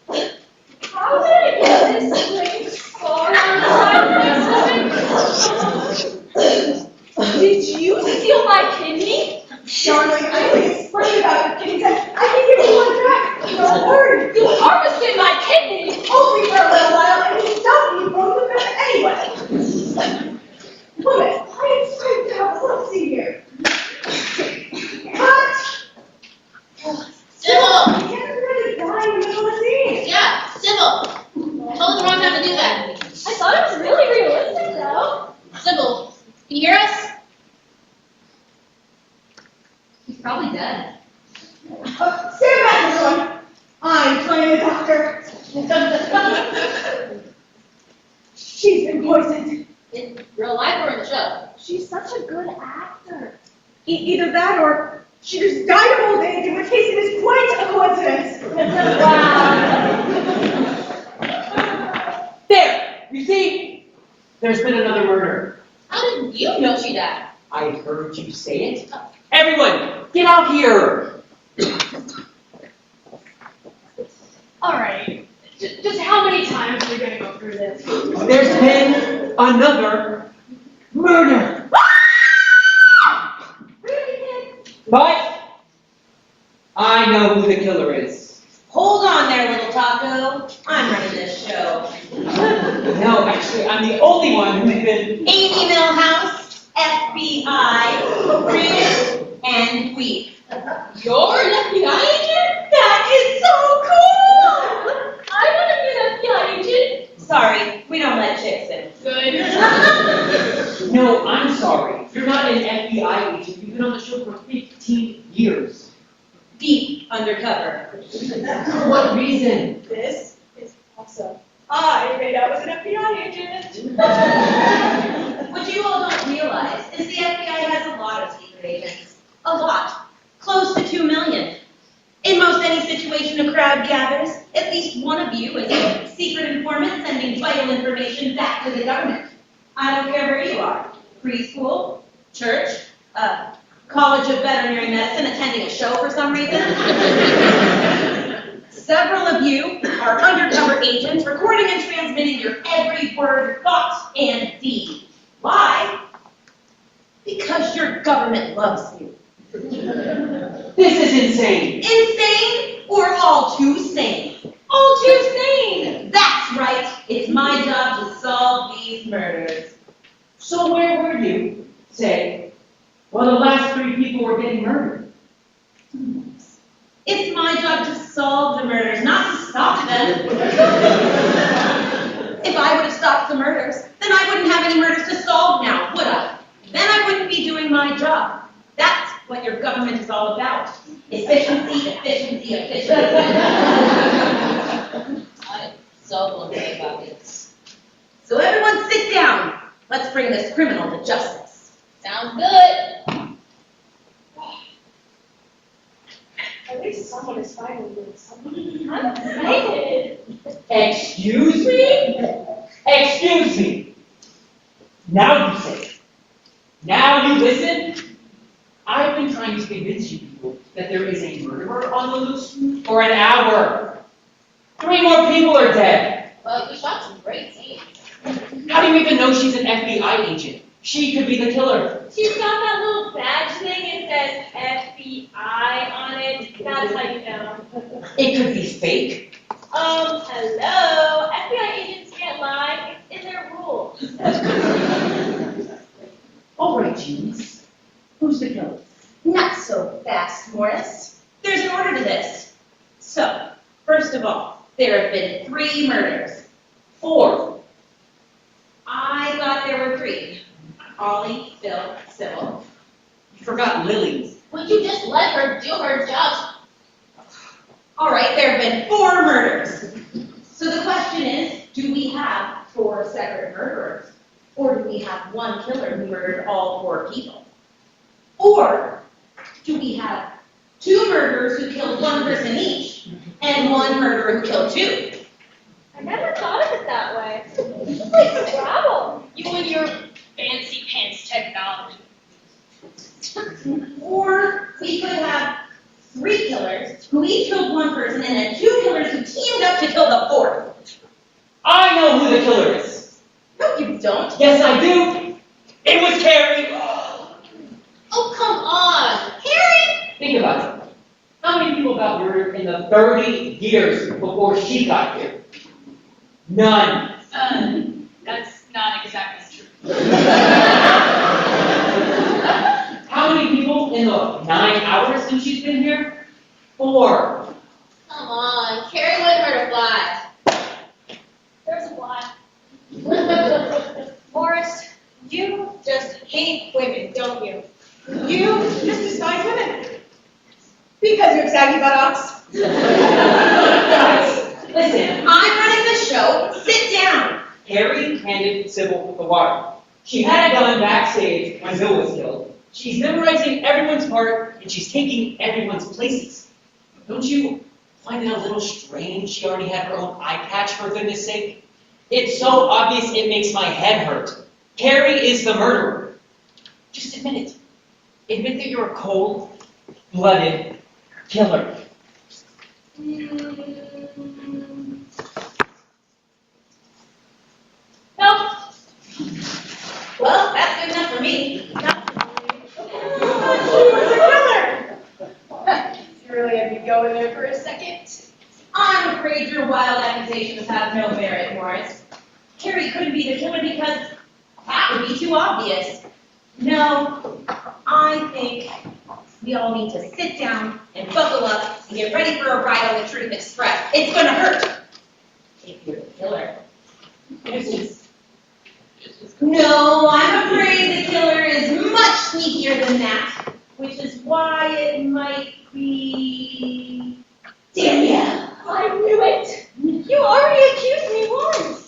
How did I get this strange scar on the side of my stomach? Did you steal my kidney? Darling, I think it's funny about your kidney. I can give you one track. Don't worry. You harvested my kidney! Only for a little while, and if you don't, you broke the fence anyway. Woman, I am trying to have a look see here. Cut! Sybil! I can't really die in the middle of the scene. Yeah, Sybil! Told the wrong time to do that. I thought it was really realistic, though. Sybil, can you hear us? He's probably dead. Stand back, everyone. I'm playing the doctor. She's been poisoned. In real life or in the show? She's such a good actor. Either that or she just died of old age, in which case it is quite a coincidence. There! You see? There's been another murder. How did you know she died? I heard you say it. Everyone, get out here! All right. Just how many times are we going to go through this? There's been another murder. But I know who the killer is. Hold on there, little taco. I'm running this show. No, actually, I'm the only one who's been... Amy Millhouse, FBI, read and weep. You're an FBI agent? That is so cool! I want to be an FBI agent. Sorry, we don't let chicks in. Good. No, I'm sorry. You're not an FBI agent. You've been on the show for 15 years. Deep undercover. For what reason? This is awesome. I made out as an FBI agent. What you all don't realize is the FBI has a lot of secret agents. A lot. Close to 2 million. In most any situation a crowd gathers, at least one of you is a secret informant sending vital information back to the government. I don't care where you are. Preschool, church, college of veterinary medicine, attending a show for some reason. Several of you are undercover agents recording and transmitting your every word, thought, and deed. Why? Because your government loves you. This is insane. Insane or all too sane? All too sane! That's right. It's my job to solve these murders. So where were you, say, while the last 3 people were getting murdered? It's my job to solve the murders, not to stop them. If I would have stopped the murders, then I wouldn't have any murders to solve now, would I? Then I wouldn't be doing my job. That's what your government is all about. Efficiency, efficiency, efficiency. I'm so worried about this. So everyone sit down. Let's bring this criminal to justice. Sounds good. At least someone is finally doing something. I'm excited. Excuse me? Excuse me. Now you say it. Now you listen. I've been trying to convince you people that there is a murderer on the loose for an hour. 3 more people are dead. Well, you shot some great scenes. How do you even know she's an FBI agent? She could be the killer. She's got that little badge thing. It says FBI on it. That's how you know. It could be fake. Hello. FBI agents can't lie. It's in their rules. All right, Jeans. Who's the killer? Not so fast, Morris. There's an order to this. So, first of all, there have been 3 murders. 4. I thought there were 3. Ollie, Phil, Sybil. You forgot Lily's. Would you just let her do her job? All right, murders. So the question is, do we have 4 separate murderers? Or do we have one killer who murdered all 4 people? Or do we have 2 murderers who killed 1 person each, and 1 murderer who killed 2? I never thought of it that way. It's like Scrabble. You and your fancy pants technology. Or we could have 3 killers who each killed 1 person, and then 2 killers who teamed up to kill the 4th. I know who the killer is. No, you don't. Yes, I do. It was Carrie. Oh, come on. Harry? Think about it. How many people got murdered in the 30 years before she got here? None. That's not exactly true. How many people in the 9 hours since she's been here? 4. Come on. Carrie wouldn't hurt a fly. There's a lot. Morris, you just hate women, don't you? You just despise women. Because you're saggy buttocks. Listen, I'm running the show. Sit down. Carrie handed Sybil the water. She had a gun backstage when Bill was killed. She's memorizing everyone's part, and she's taking everyone's places. Don't you find it a little strange she already had her own eye patch, for goodness sake? It's so obvious it makes my head hurt. Carrie is the murderer. Just admit it. Admit that you're a cold-blooded killer. No. Well, that's good enough for me. You really had me going there for a second. I'm afraid your wild accusations have no merit, Morris. Carrie couldn't be the killer because that would be too obvious. No, I think we all need to sit down and buckle up and get ready for a ride on the Truth Express. It's going to hurt if you're the killer. No, I'm afraid the killer is much sneakier than that, which is why it might be Danielle. I knew it. You already accused me once.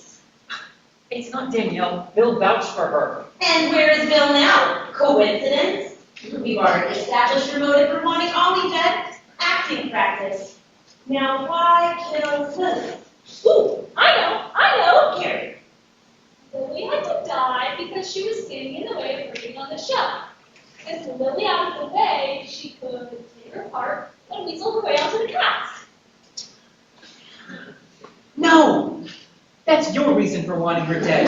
It's not Danielle. Bill vouched for her. And where is Bill now? Coincidence? We've already established your motive for wanting Ollie dead. Acting practice. Now why kill Lily? Ooh, I know. Carrie. Lily had to die because she was standing in the way of working on the show. With Lily out of the way, she could take her part and weasel her way onto the cast. No! That's your reason for wanting her dead.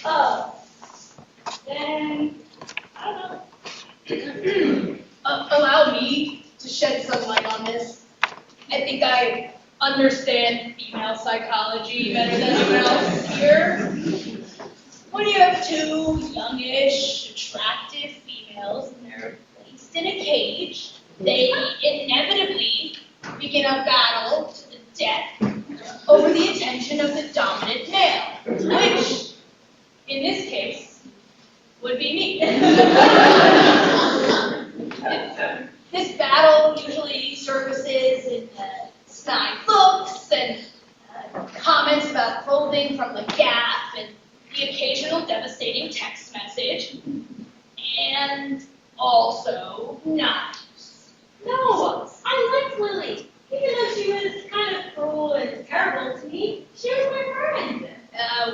Oh. Then, I don't know. Allow me to shed some light on this. I think I understand female psychology better than anyone else here. When you have 2 youngish, attractive females and they're placed in a cage, they inevitably begin a battle to the death over the attention of the dominant male, which, in this case, would be me. This battle usually surfaces in snide looks and comments about clothing from the Gap and the occasional devastating text message, and also knives. No, I liked Lily. Even though she was kind of cruel and terrible to me, she was my friend.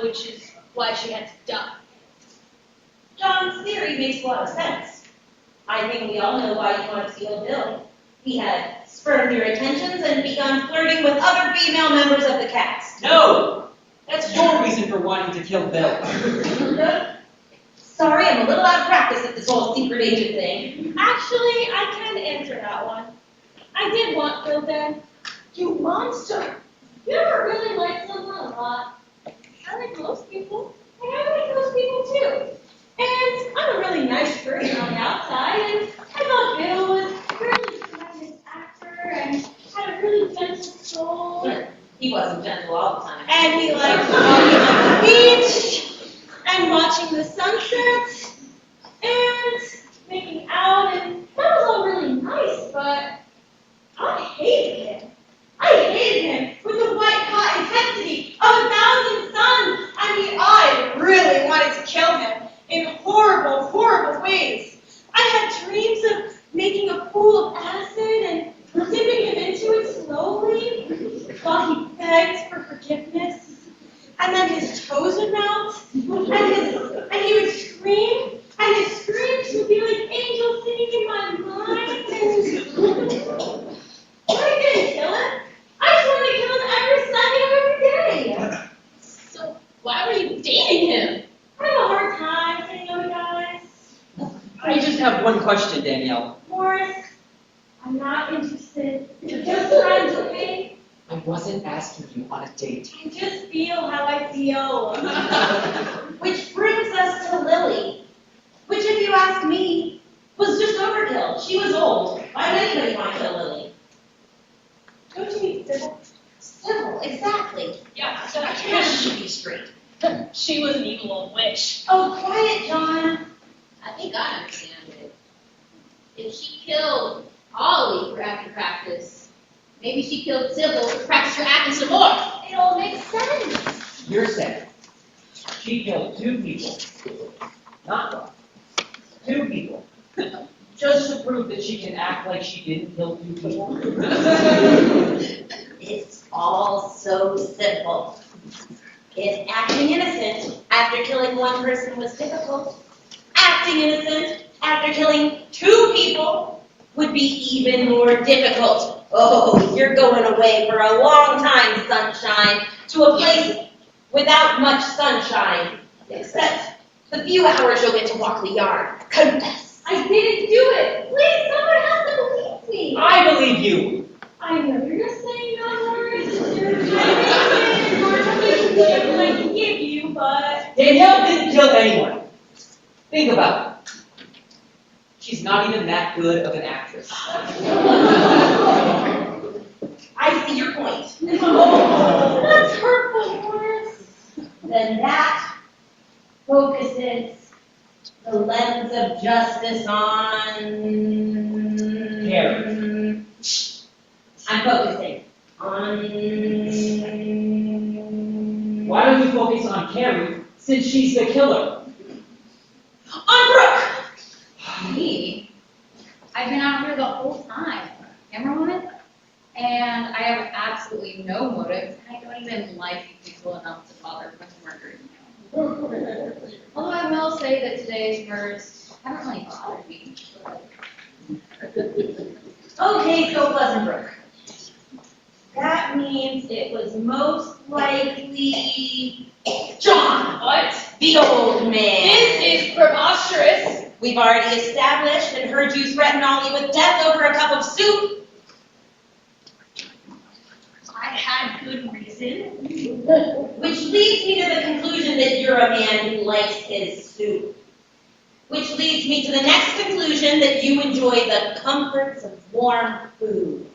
Which is why she had to die. John's theory makes a lot of sense. I think we all know why you wanted to kill Bill. He had spurned your attentions and begun flirting with other female members of the cast. No! That's your reason for wanting to kill Bill. Sorry, I'm a little out of practice at this whole secret agent thing. Actually, I can answer that one. I did want Bill dead. You monster! You ever really like someone a lot? I like most people, and I like those people too. And I'm a really nice person on the outside, and I thought Bill was a really tremendous actor and had a really gentle soul. He wasn't gentle all the time. And we liked walking on the beach and watching the sunset and making out, and that was all really nice, but I hated him. I'm not interested. We're just friends, okay? I wasn't asking you on a date. I just feel how I feel. Which brings us to Lily, which, if you ask me, was just overkill. She was old. Why would anybody want to kill Lily? Don't you mean Sybil? Sybil, exactly. Yeah, So I should be straight. she was an evil old witch. Oh, quiet, John. I think I understand it. If she killed Ollie for acting practice, maybe she killed Sybil to practice her acting some more. It all makes sense. You're saying she killed 2 people, not 1, 2 people, just to prove that she can act like she didn't kill 2 people? It's all so simple. If acting innocent after killing 1 person was difficult, acting innocent after killing 2 people would be even more difficult. Oh, you're going away for a long time, sunshine, to a place without much sunshine, except the few hours you'll get to walk the yard. Confess. I didn't do it. Please, someone has to believe me. I believe you. I know you're saying no words. You're trying to normally I can give you, but Danielle didn't kill anyone. Think about it. She's not even that good of an actress. I see your point. that's hurtful, Morris. Then that focuses the lens of justice on... Carrie. I'm focusing on... Why don't you focus on Carrie, since she's the killer? On Brooke! Me? I've been out here the whole time. Camera on it? And I have absolutely no motive, and I don't even like people enough to bother with murder. Although I will say that today's murders haven't really bothered me. Okay, so it wasn't Brooke. That means it was most likely John. What? The old man. This is preposterous. We've already established and heard you threaten Ollie with death over a cup of soup. I had good reason. Which leads me to the conclusion that you're a man who likes his soup. Which leads me to the next conclusion that you enjoy the comforts of warm food.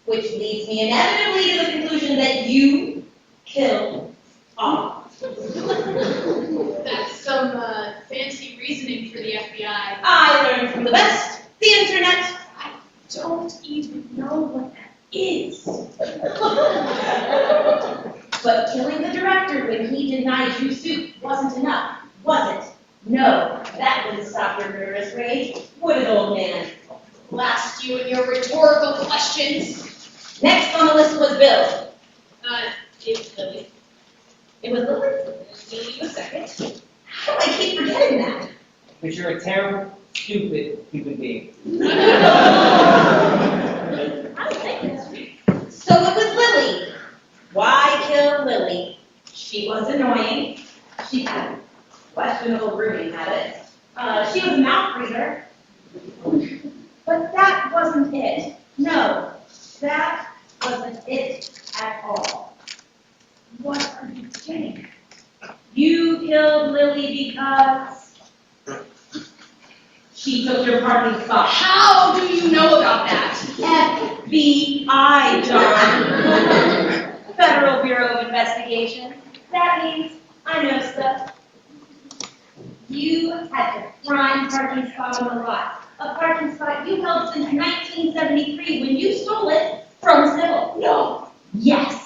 Which leads me inevitably to the conclusion that you killed Ollie. That's some fancy reasoning for the FBI. I learned from the best, the internet. I don't even know what that is. But killing the director when he denied you soup wasn't enough, was it? No, that wouldn't stop your murderous rage, would it, old man? Blast you and your rhetorical questions. Next on the list was Bill. It's Lily. It was Lily? Give you a second. How do I keep forgetting that? Because you're a terrible, stupid human being. I don't think that's right. So it was Lily. Why kill Lily? She was annoying. She had questionable grooming habits. She was a mouth breather. But that wasn't it. No, that wasn't it at all. What are you saying? You killed Lily because she took your parking spot. How do you know about that? FBI, John. Federal Bureau of Investigation. That means I know stuff. You had the prime parking spot on the lot. A parking spot you held since 1973 when you stole it from Sybil. No. Yes.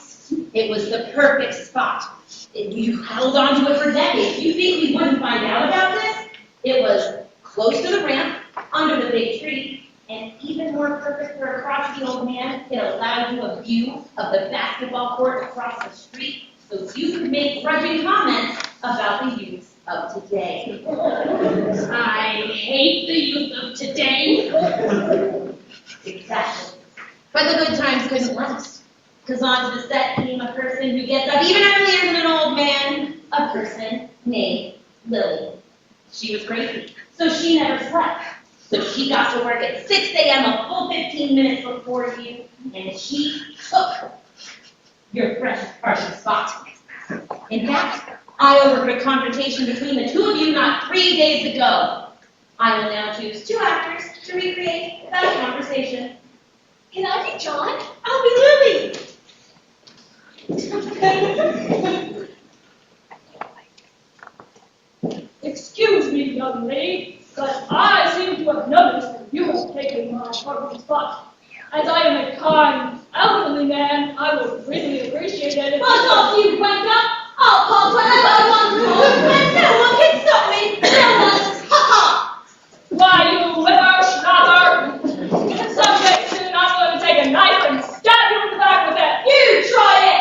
It was the perfect spot. You held on to it for decades. You think we wouldn't find out about this? It was close to the ramp, under the big tree, and even more perfect for a crotchety old man, it allowed you a view of the basketball court across the street, so you could make grudging comments about the youth of today. I hate the youth of today. Exactly. But the good times couldn't last. Because onto the set came a person who gets up even earlier than an old man, a person named Lily. She was crazy, so she never slept. So she got to work at 6 a.m. a full 15 minutes before you, and she took your precious spot. In fact, I overheard a confrontation between the two of you not 3 days ago. I will now choose 2 actors to recreate that conversation. Can I be John? I'll be Lily. Excuse me, young lady, but I seem to have noticed that you have taken my parking spot. As I am a kind, elderly man, I would really appreciate it if Buzz off, you wanker! I'll park wherever I want to, and no one can stop me! No one! Ha ha! Why, you whippersnapper! Someday soon I'm going to take a knife and stab you in the back with it! You try it!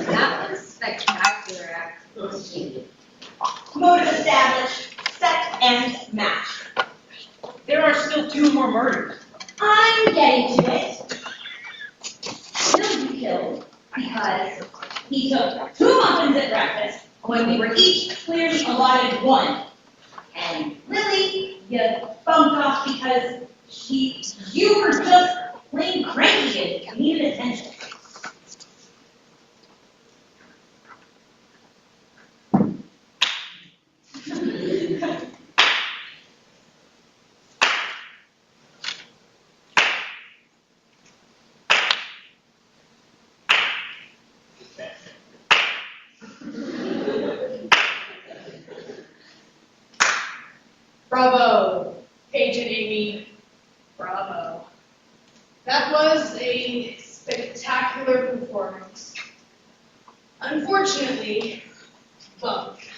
That was spectacular, actually. Motive established. Set and match. There are still 2 more murders. I'm getting to it. Bill you killed because he took 2 muffins at breakfast when we were each clearly allotted 1. And Lily, you bumped off because you were just plain cranky and needed attention. Bravo, Agent Amy. Bravo. That was a spectacular performance. Unfortunately, bunk.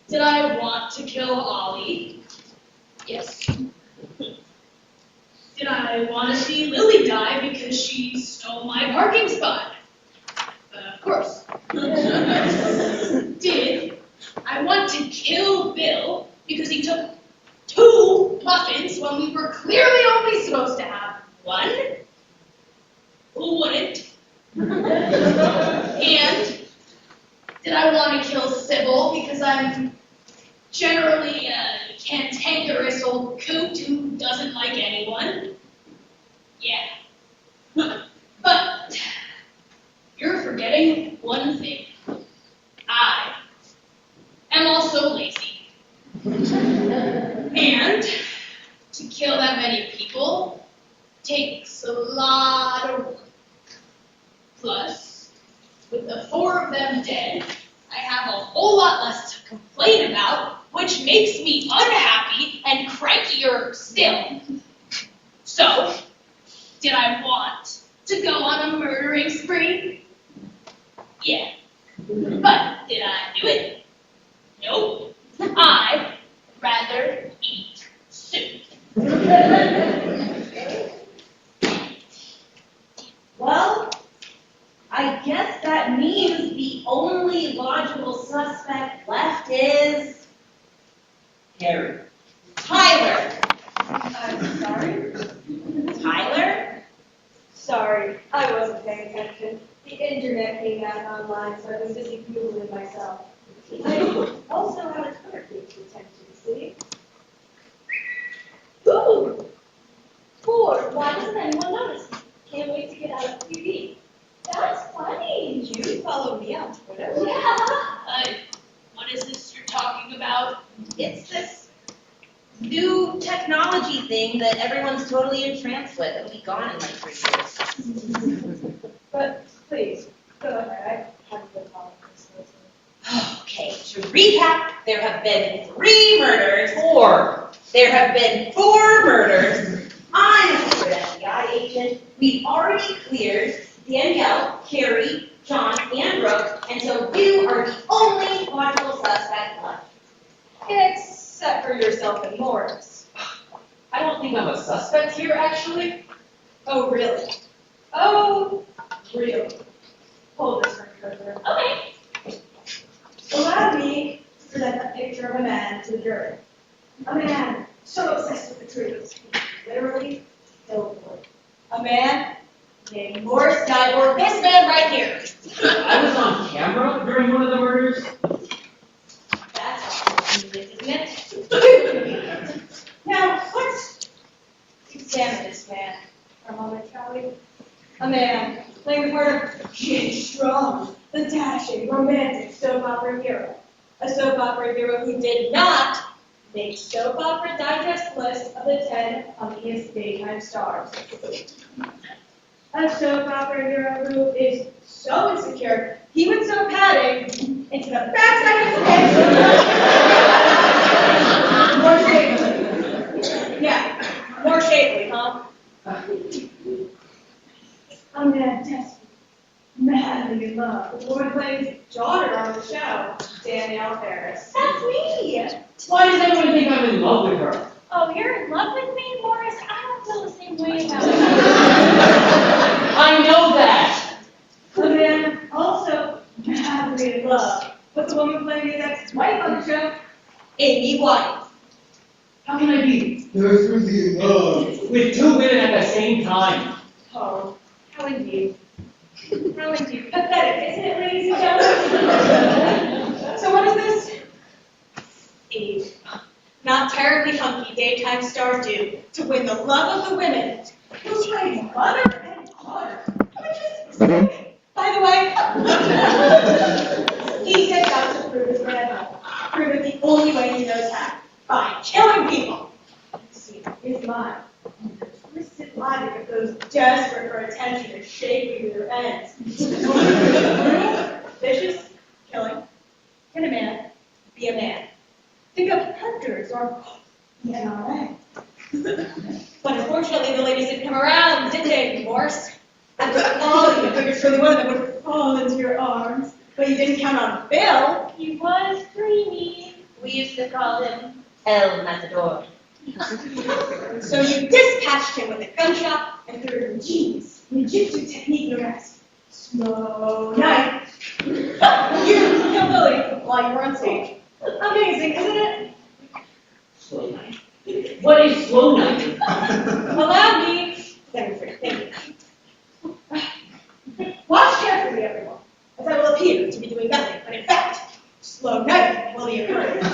Did I want to kill Ollie? Yes. Did I want to see Lily die because she stole my parking spot? Of course. Did I want to kill Bill because he took 2 muffins when we were clearly only supposed to have 1? Who wouldn't? And did I want to kill Sybil because I'm generally a cantankerous old coot who doesn't like anyone? Yeah. But you're forgetting one thing. I am also lazy. And to kill that many people takes a lot of work. Plus, with the 4 of them dead, I have a whole lot less to complain about, which makes me unhappy and crankier still. So, did I want to go on a murdering spree? Yeah. But did I do it? Nope. I'd rather eat soup. Well, I guess that means the only logical suspect left is Harry. Tyler. I'm sorry? Tyler? Sorry, I wasn't paying attention. The internet came back online, so I was busy Googling myself. I also had a Twitter feed to attend to, see? Ooh! Poor, why doesn't anyone notice? Can't wait to get out of TV. That's funny. You follow me on Twitter? Yeah. What is this you're talking about? It's this new technology thing that everyone's totally entranced with. It'll be gone in like 3 years. But please, go ahead. I haven't been following this closely. Okay, to recap, there have been 3 murders. 4. There have been 4 murders. I'm a secret FBI agent. We've already cleared Danielle, Carrie, John, and Brooke, and so you are the only logical suspect left. Except for yourself and Morris. I don't think I'm a suspect here, actually. Oh, really? Oh, really? Hold this for further. Okay. Allow me to present a picture of a man to the jury. A man so obsessed with the trees, he literally killed one. A man named Morris Dyborg. This man right here. I was on camera during one of the murders. That's all. this man for a moment, shall we? A man playing the part of Jake Strong, the dashing, romantic soap opera hero. A soap opera hero who did not make Soap Opera Digest list of the 10 funniest daytime stars. A soap opera hero who is so insecure, he would sew padding into the backside of his pants. More shapely. Yeah, more shapely, huh? A man desperate, madly in love with the woman playing his daughter on the show, Danielle Ferris. That's me. Why does everyone think I'm in love with her? Oh, you're in love with me, Morris? I don't feel the same way about you. I know that. A man also madly in love with the woman playing his ex-wife on the show, Amy White. How can I be desperately in love with two women at the same time? Oh, how indeed. How indeed. Pathetic, isn't it, ladies and gentlemen? So what is this? Eve. Not terribly hunky daytime star do to win the love of the women who play mother and daughter, which is by the way. He sets out to prove his grandmother, prove it the only way he knows how, by killing people. See, his mind, the twisted logic of those desperate for attention is shaping their ends. Vicious killing. Can a man be a man? Think of hunters or the NRA. But unfortunately, the ladies didn't come around, did they, Morse? After all, you figured surely one of them would fall into your arms. But you didn't count on Bill. He was dreamy. We used to call him El Matador. So you dispatched him with a gunshot and threw an ingenious ninjutsu technique known as slow knife. You killed Billy while you were on stage. Amazing, isn't it? Slow knife. What is slow knife? Allow me. Thank you. Watch carefully, everyone, as I will appear to be doing nothing, but in fact, slow knife will be occurring. But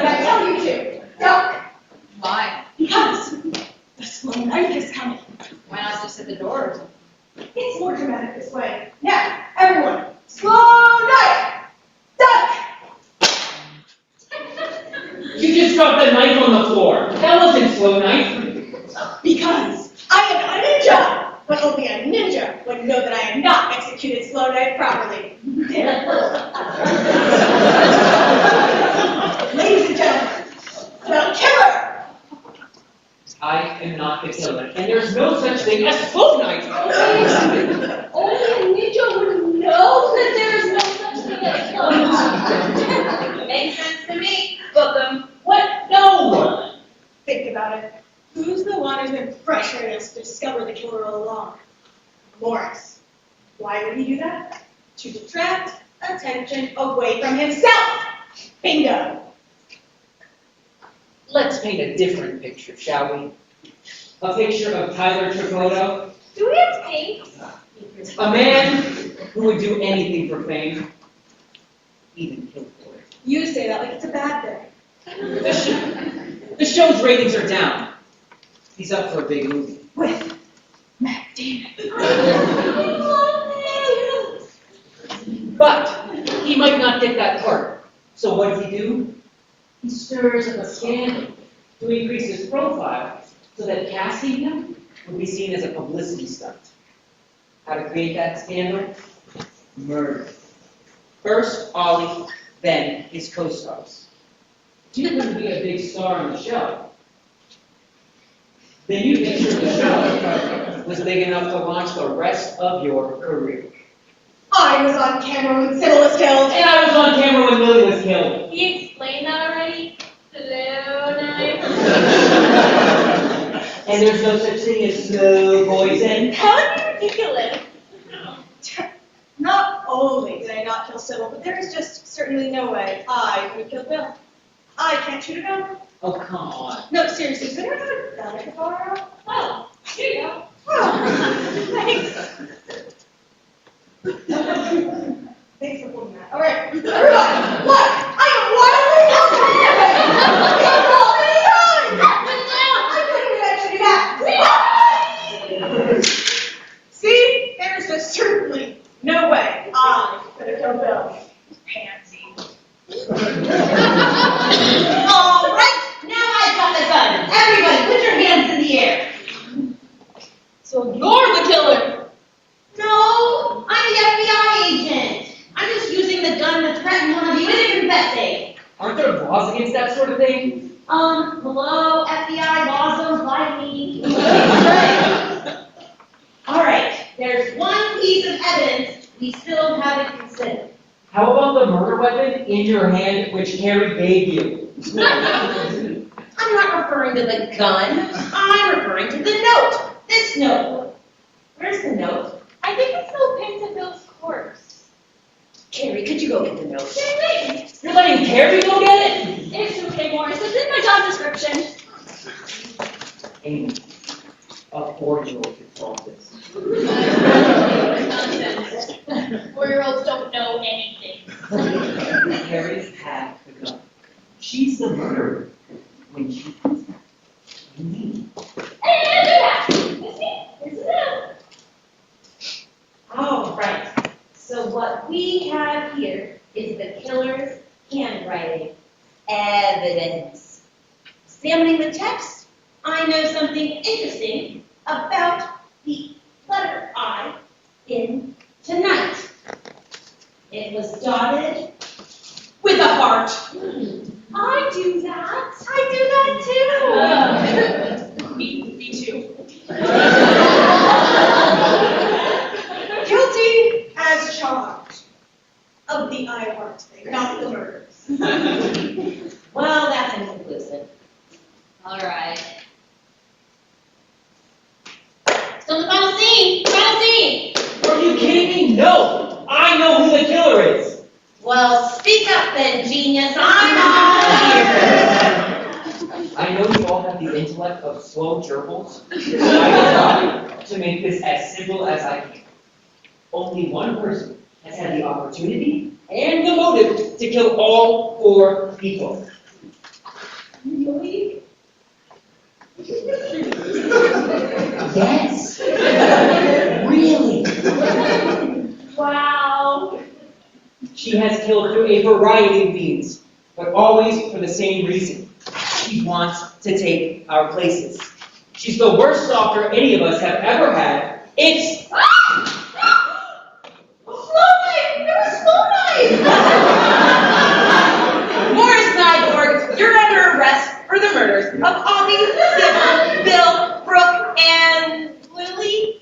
I tell you to, duck. Why? Because the slow knife is coming. Why not just hit the door? It's more dramatic this way. Now, everyone, slow knife! Duck! You just dropped the knife on the floor. That wasn't slow knife. Because I am not a ninja, but only a ninja would know that I have not executed slow knife properly. Ladies and gentlemen, the killer! I am not the killer, and there's no such thing as slow knife. Only a ninja would know that there is no such thing as slow knife. Makes sense to me. Book him. What? No! Think about it. Who's the one who's been pressuring us to discover the killer all along? Morris. Why would he do that? To detract attention away from himself. Bingo. Let's paint a different picture, shall we? A picture of Tyler Tripotto, Do we have paint? a man who would do anything for fame, even kill for it. You say that like it's a bad thing. The show's ratings are down. He's up for a big movie. With Matt Damon. But he might not get that part. So what does he do? He stirs up a scandal to increase his profile so that casting him would be seen as a publicity stunt. How to create that scandal? Murder. First Ollie, then his co-stars. You wouldn't be a big star on the show. Then you make sure the show was big enough to launch the rest of your career. I was on camera when Sybil was killed. And I was on camera when Lily was killed. He explained that already? Slow knife. And there's no such thing as slow poison. How ridiculous. Not only did I not kill Sybil, but there is just certainly no way I could have killed Bill. I can't shoot a gun. Oh, come on. No, seriously, does anyone have a gun I can borrow? Oh, here you go. Oh, thanks. Thanks for pulling that. All right, everyone, look! I am wildly I couldn't even actually Hello, FBI, laws don't apply to me. All right, there's one piece of evidence we still haven't considered. How about the murder weapon in your hand which Carrie gave you? I'm not referring to the gun. I'm referring to the note. This note. Where's the note? I think it's still pinned to Bill's corpse. Carrie, could you go get the note? Wait. You're letting Carrie go get it? It's okay, Morris. It's in my job description. Amy, a 4-year-old could solve this. Nonsense. 4-year-olds don't know anything. Carrie had the gun. She's the murderer when she comes back. Me. Oh, right. So what we have here is the killer's handwriting. Evidence. Examining the text, I know something interesting about the letter I in tonight. It was dotted with a heart. I do that. I do that too. Me too. Guilty as charged of the I heart thing, not the murders. Well, that's inconclusive. All right. So the final scene. Final scene. Are you kidding me? No! I know who the killer is! Well, speak up then, genius. I'm all ears. I know you all have the intellect of slow gerbils. I try to make this as simple as I can. Only one person has had the opportunity and the motive to kill all 4 people. Really? Yes! Really! Wow. She has killed through a variety of means, but always for the same reason. She wants to take our places. She's the worst stalker any of us have ever had. It's... Morris Nyborg, you're under arrest for the murders of Audie, Sybil, Bill, Brooke, and Lily.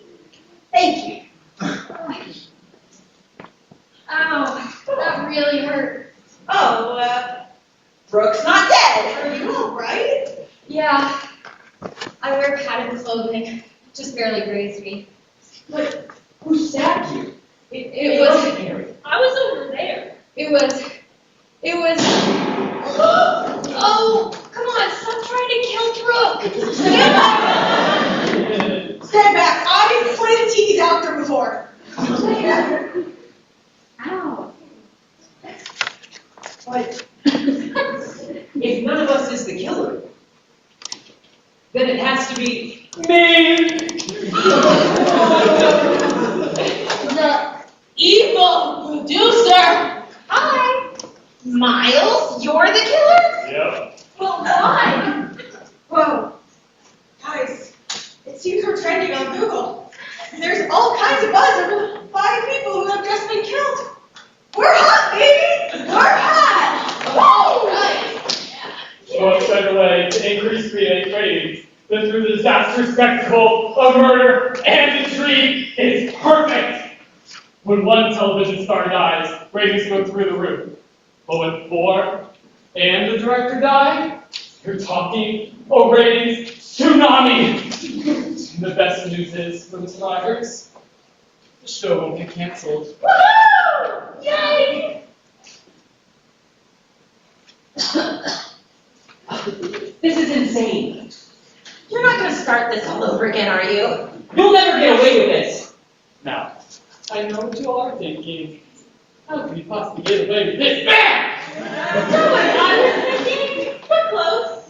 Thank you. Ow, that really hurt. Oh, Brooke's not dead. are you all right? Yeah, I wear padded clothing, just barely grazed me. But who stabbed you? It was, I was over there. it was, oh, come on, stop trying to kill Brooke. Stand back. I've played a TV doctor before. Ow. But if none of us is the killer, then it has to be me! The evil producer. Hi. Miles, you're the killer? Yep. Well, why? Whoa. Guys, it seems we're trending on Google. There's all kinds of buzz over 5 people who have just been killed. We're hot, baby! We're hot! Woo! Right. What better way to increase ratings than through the disastrous spectacle of murder and intrigue is perfect! When one television star dies, ratings go through the roof. But when 4 and the director die, you're talking a ratings tsunami! And the best news is, for the survivors, the show won't get canceled. Woohoo! Yay! This is insane. You're not going to start this all over again, are you? You'll never get away with this. Now, I know what you all are thinking. How could you possibly get away with this? Bam! That's not what I was thinking. We're close.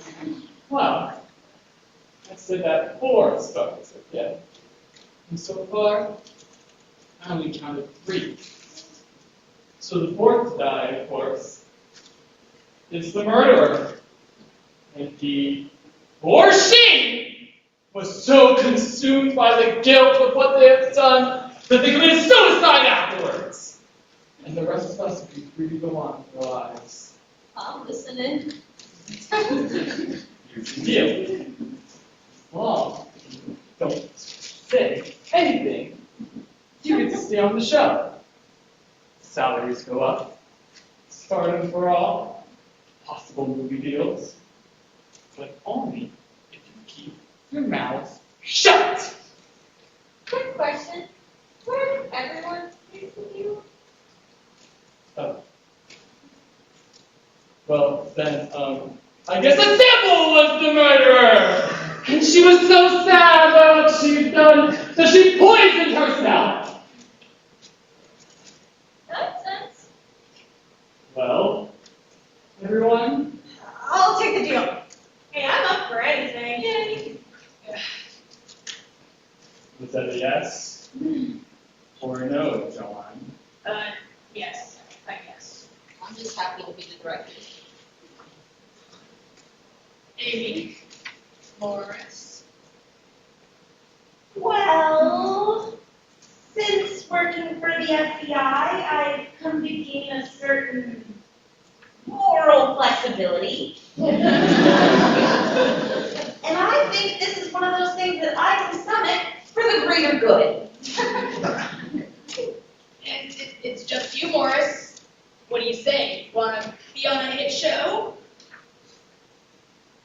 Well, I said that 4 stars, okay? And so far, I only counted 3. So the 4th die, of course, is the murderer. And he, or she, was so consumed by the guilt of what they have done that they committed suicide afterwards. And the rest of us will be free to go on with our lives. I'm listening. Here's the deal. Well, don't say anything. You get to stay on the show. Salaries go up. Stardom for all. Possible movie deals. But only if you keep your mouth shut. Quick question. Where did everyone speak with you? Oh. Well, then, I guess a sample was the murderer! And she was so sad about what she'd done that she poisoned herself! That makes sense. Well, everyone? I'll take the deal. Hey, I'm up for anything. Yay. Was that a yes? Or a no, John? Yes, I guess. I'm just happy to be the director. Amy. Morris. Well, since working for the FBI, I've come to gain a certain moral flexibility. And I think this is one of those things that I can stomach for the greater good. And it's just you, Morris. What do you say? Wanna be on a hit show?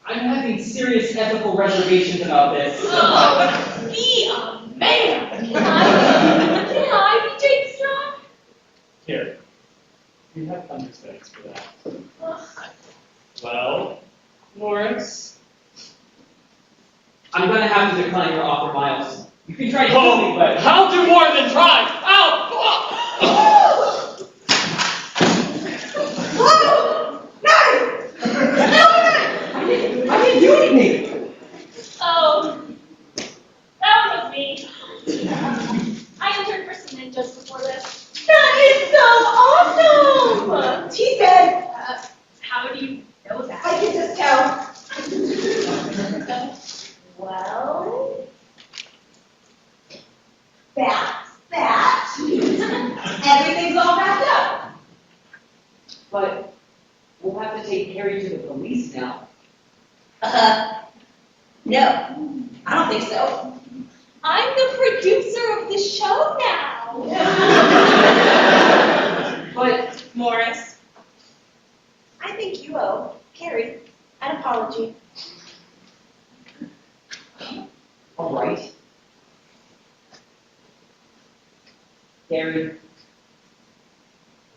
I'm having serious ethical reservations about this. Oh, be a man! Can I be Jake Strong? Here. We have understudies for that. Well, Morris? I'm gonna have to decline your offer, Miles. You can try to kill me, but I'll do more than try! Ow! I didn't do anything! Oh, that was me. I interned for some ninjas before this. That is so awesome! He said, How do you know that? I can just tell. Well, that's that. Everything's all wrapped up. But we'll have to take Carrie to the police now. No, I don't think so. I'm the producer of the show now. But Morris, I think you owe Carrie an apology. all right. Carrie, I'm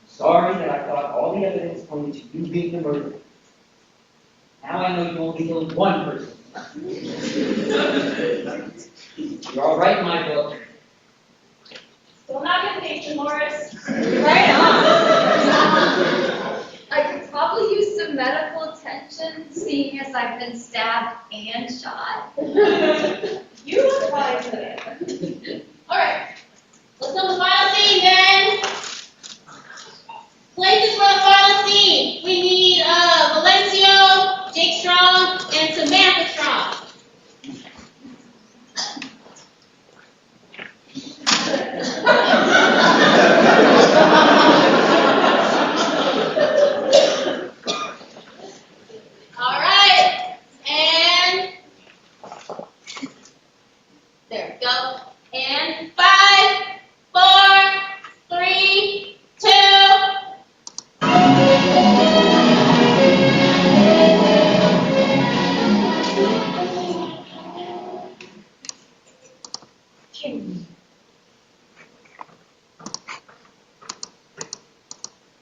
sorry that I thought all the evidence pointed to you being the murderer. Now I know you only killed one person. You're all right in my book. Still not good nature, Morris. Right on. I could probably use some medical attention, seeing as I've been stabbed and shot. You look fine today. Alright, let's know the final scene then. Places for the final scene. We need Valencio, Jake Strong, and Samantha Strong. Alright, and there we go. And 5, 4, 3, 2.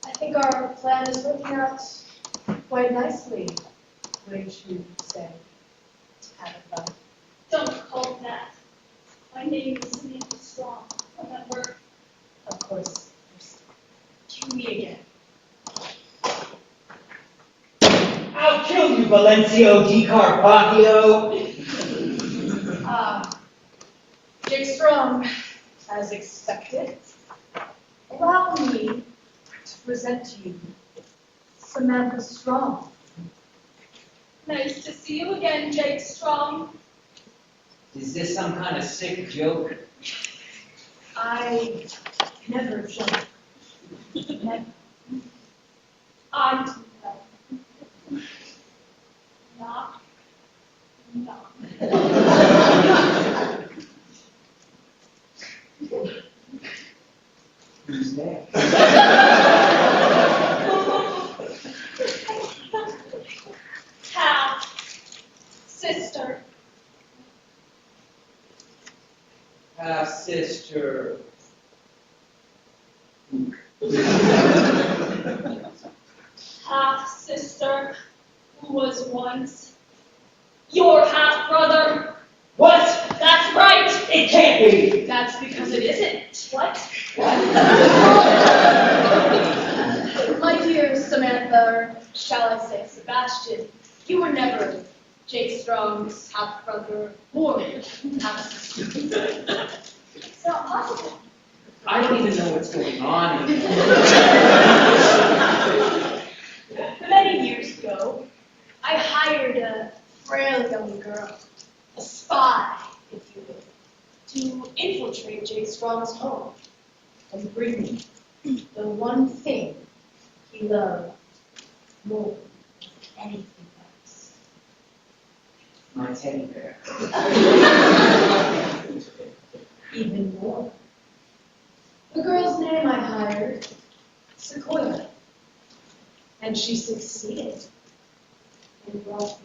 I think our plan is working out quite nicely, wouldn't you say, Tabitha? Don't call it that. My name is Samantha Strong. I'm at work. Of course, cue me again. I'll kill you, Valencio Di Carpaccio! Jake Strong, as expected, allow me to present to you Samantha Strong. Nice to see you again, Jake Strong. Is this some kind of sick joke? I never joke. Never. I'm too bad. Knock. Knock. Who's there? Half sister. Sister. Half sister who was once your half brother. What? That's right. It can't be. That's because it isn't. What? My dear Samantha, or shall I say Sebastian, you were never Jake Strong's half brother or half sister. It's not possible. I don't even know what's going on anymore. Many years ago, I hired a frail young girl, a spy, if you will, to infiltrate Jake Strong's home and bring me the one thing he loved more than anything else. My teddy bear. Even more. The girl's name I hired, Sequoia, and she succeeded and brought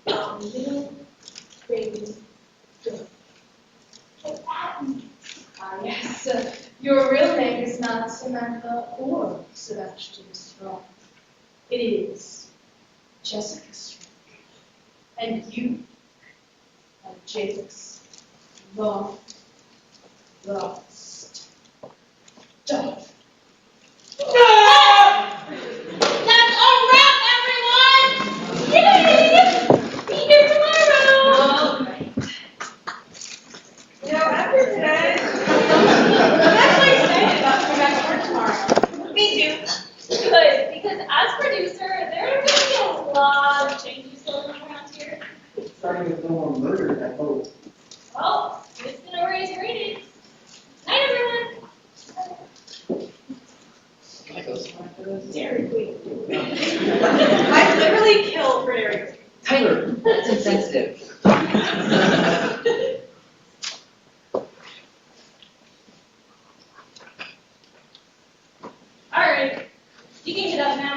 me a little baby girl. But that yes, your real name is not Samantha or Sebastian Strong. It is Jessica Strong. And you are Jake's long lost daughter. That's a wrap, everyone! Yay! See you tomorrow! You know, after today, I'm actually excited about coming back to work tomorrow. Me too. Good, because as producer, there are going to be a lot of changes going on around here. Starting with no more murder, I hope. Well, it's been already rated. Night, everyone. Can I go somewhere for this? Dairy Queen. I literally killed for Dairy Queen. Tyler, that's insensitive. All right, you can get up now.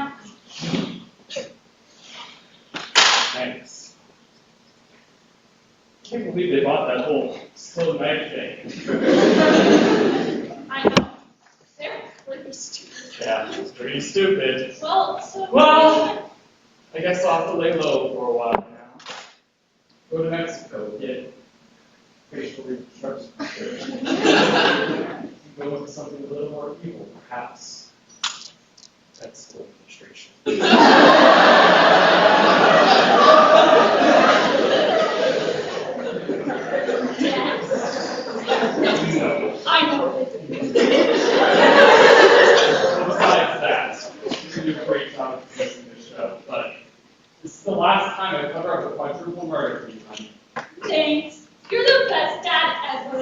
Thanks. Can't believe they bought that whole slow night thing. I know. They're pretty stupid. Yeah, it's pretty stupid. Well, so. Well, I guess I'll have to lay low for a while now. Go to Mexico, get facial reconstruction. Go with something a little more evil, perhaps. That's the administration. I know. Besides that, you do a great job of producing this show, but this is the last time I cover up a quadruple murder for you, honey. Thanks. You're the best dad ever.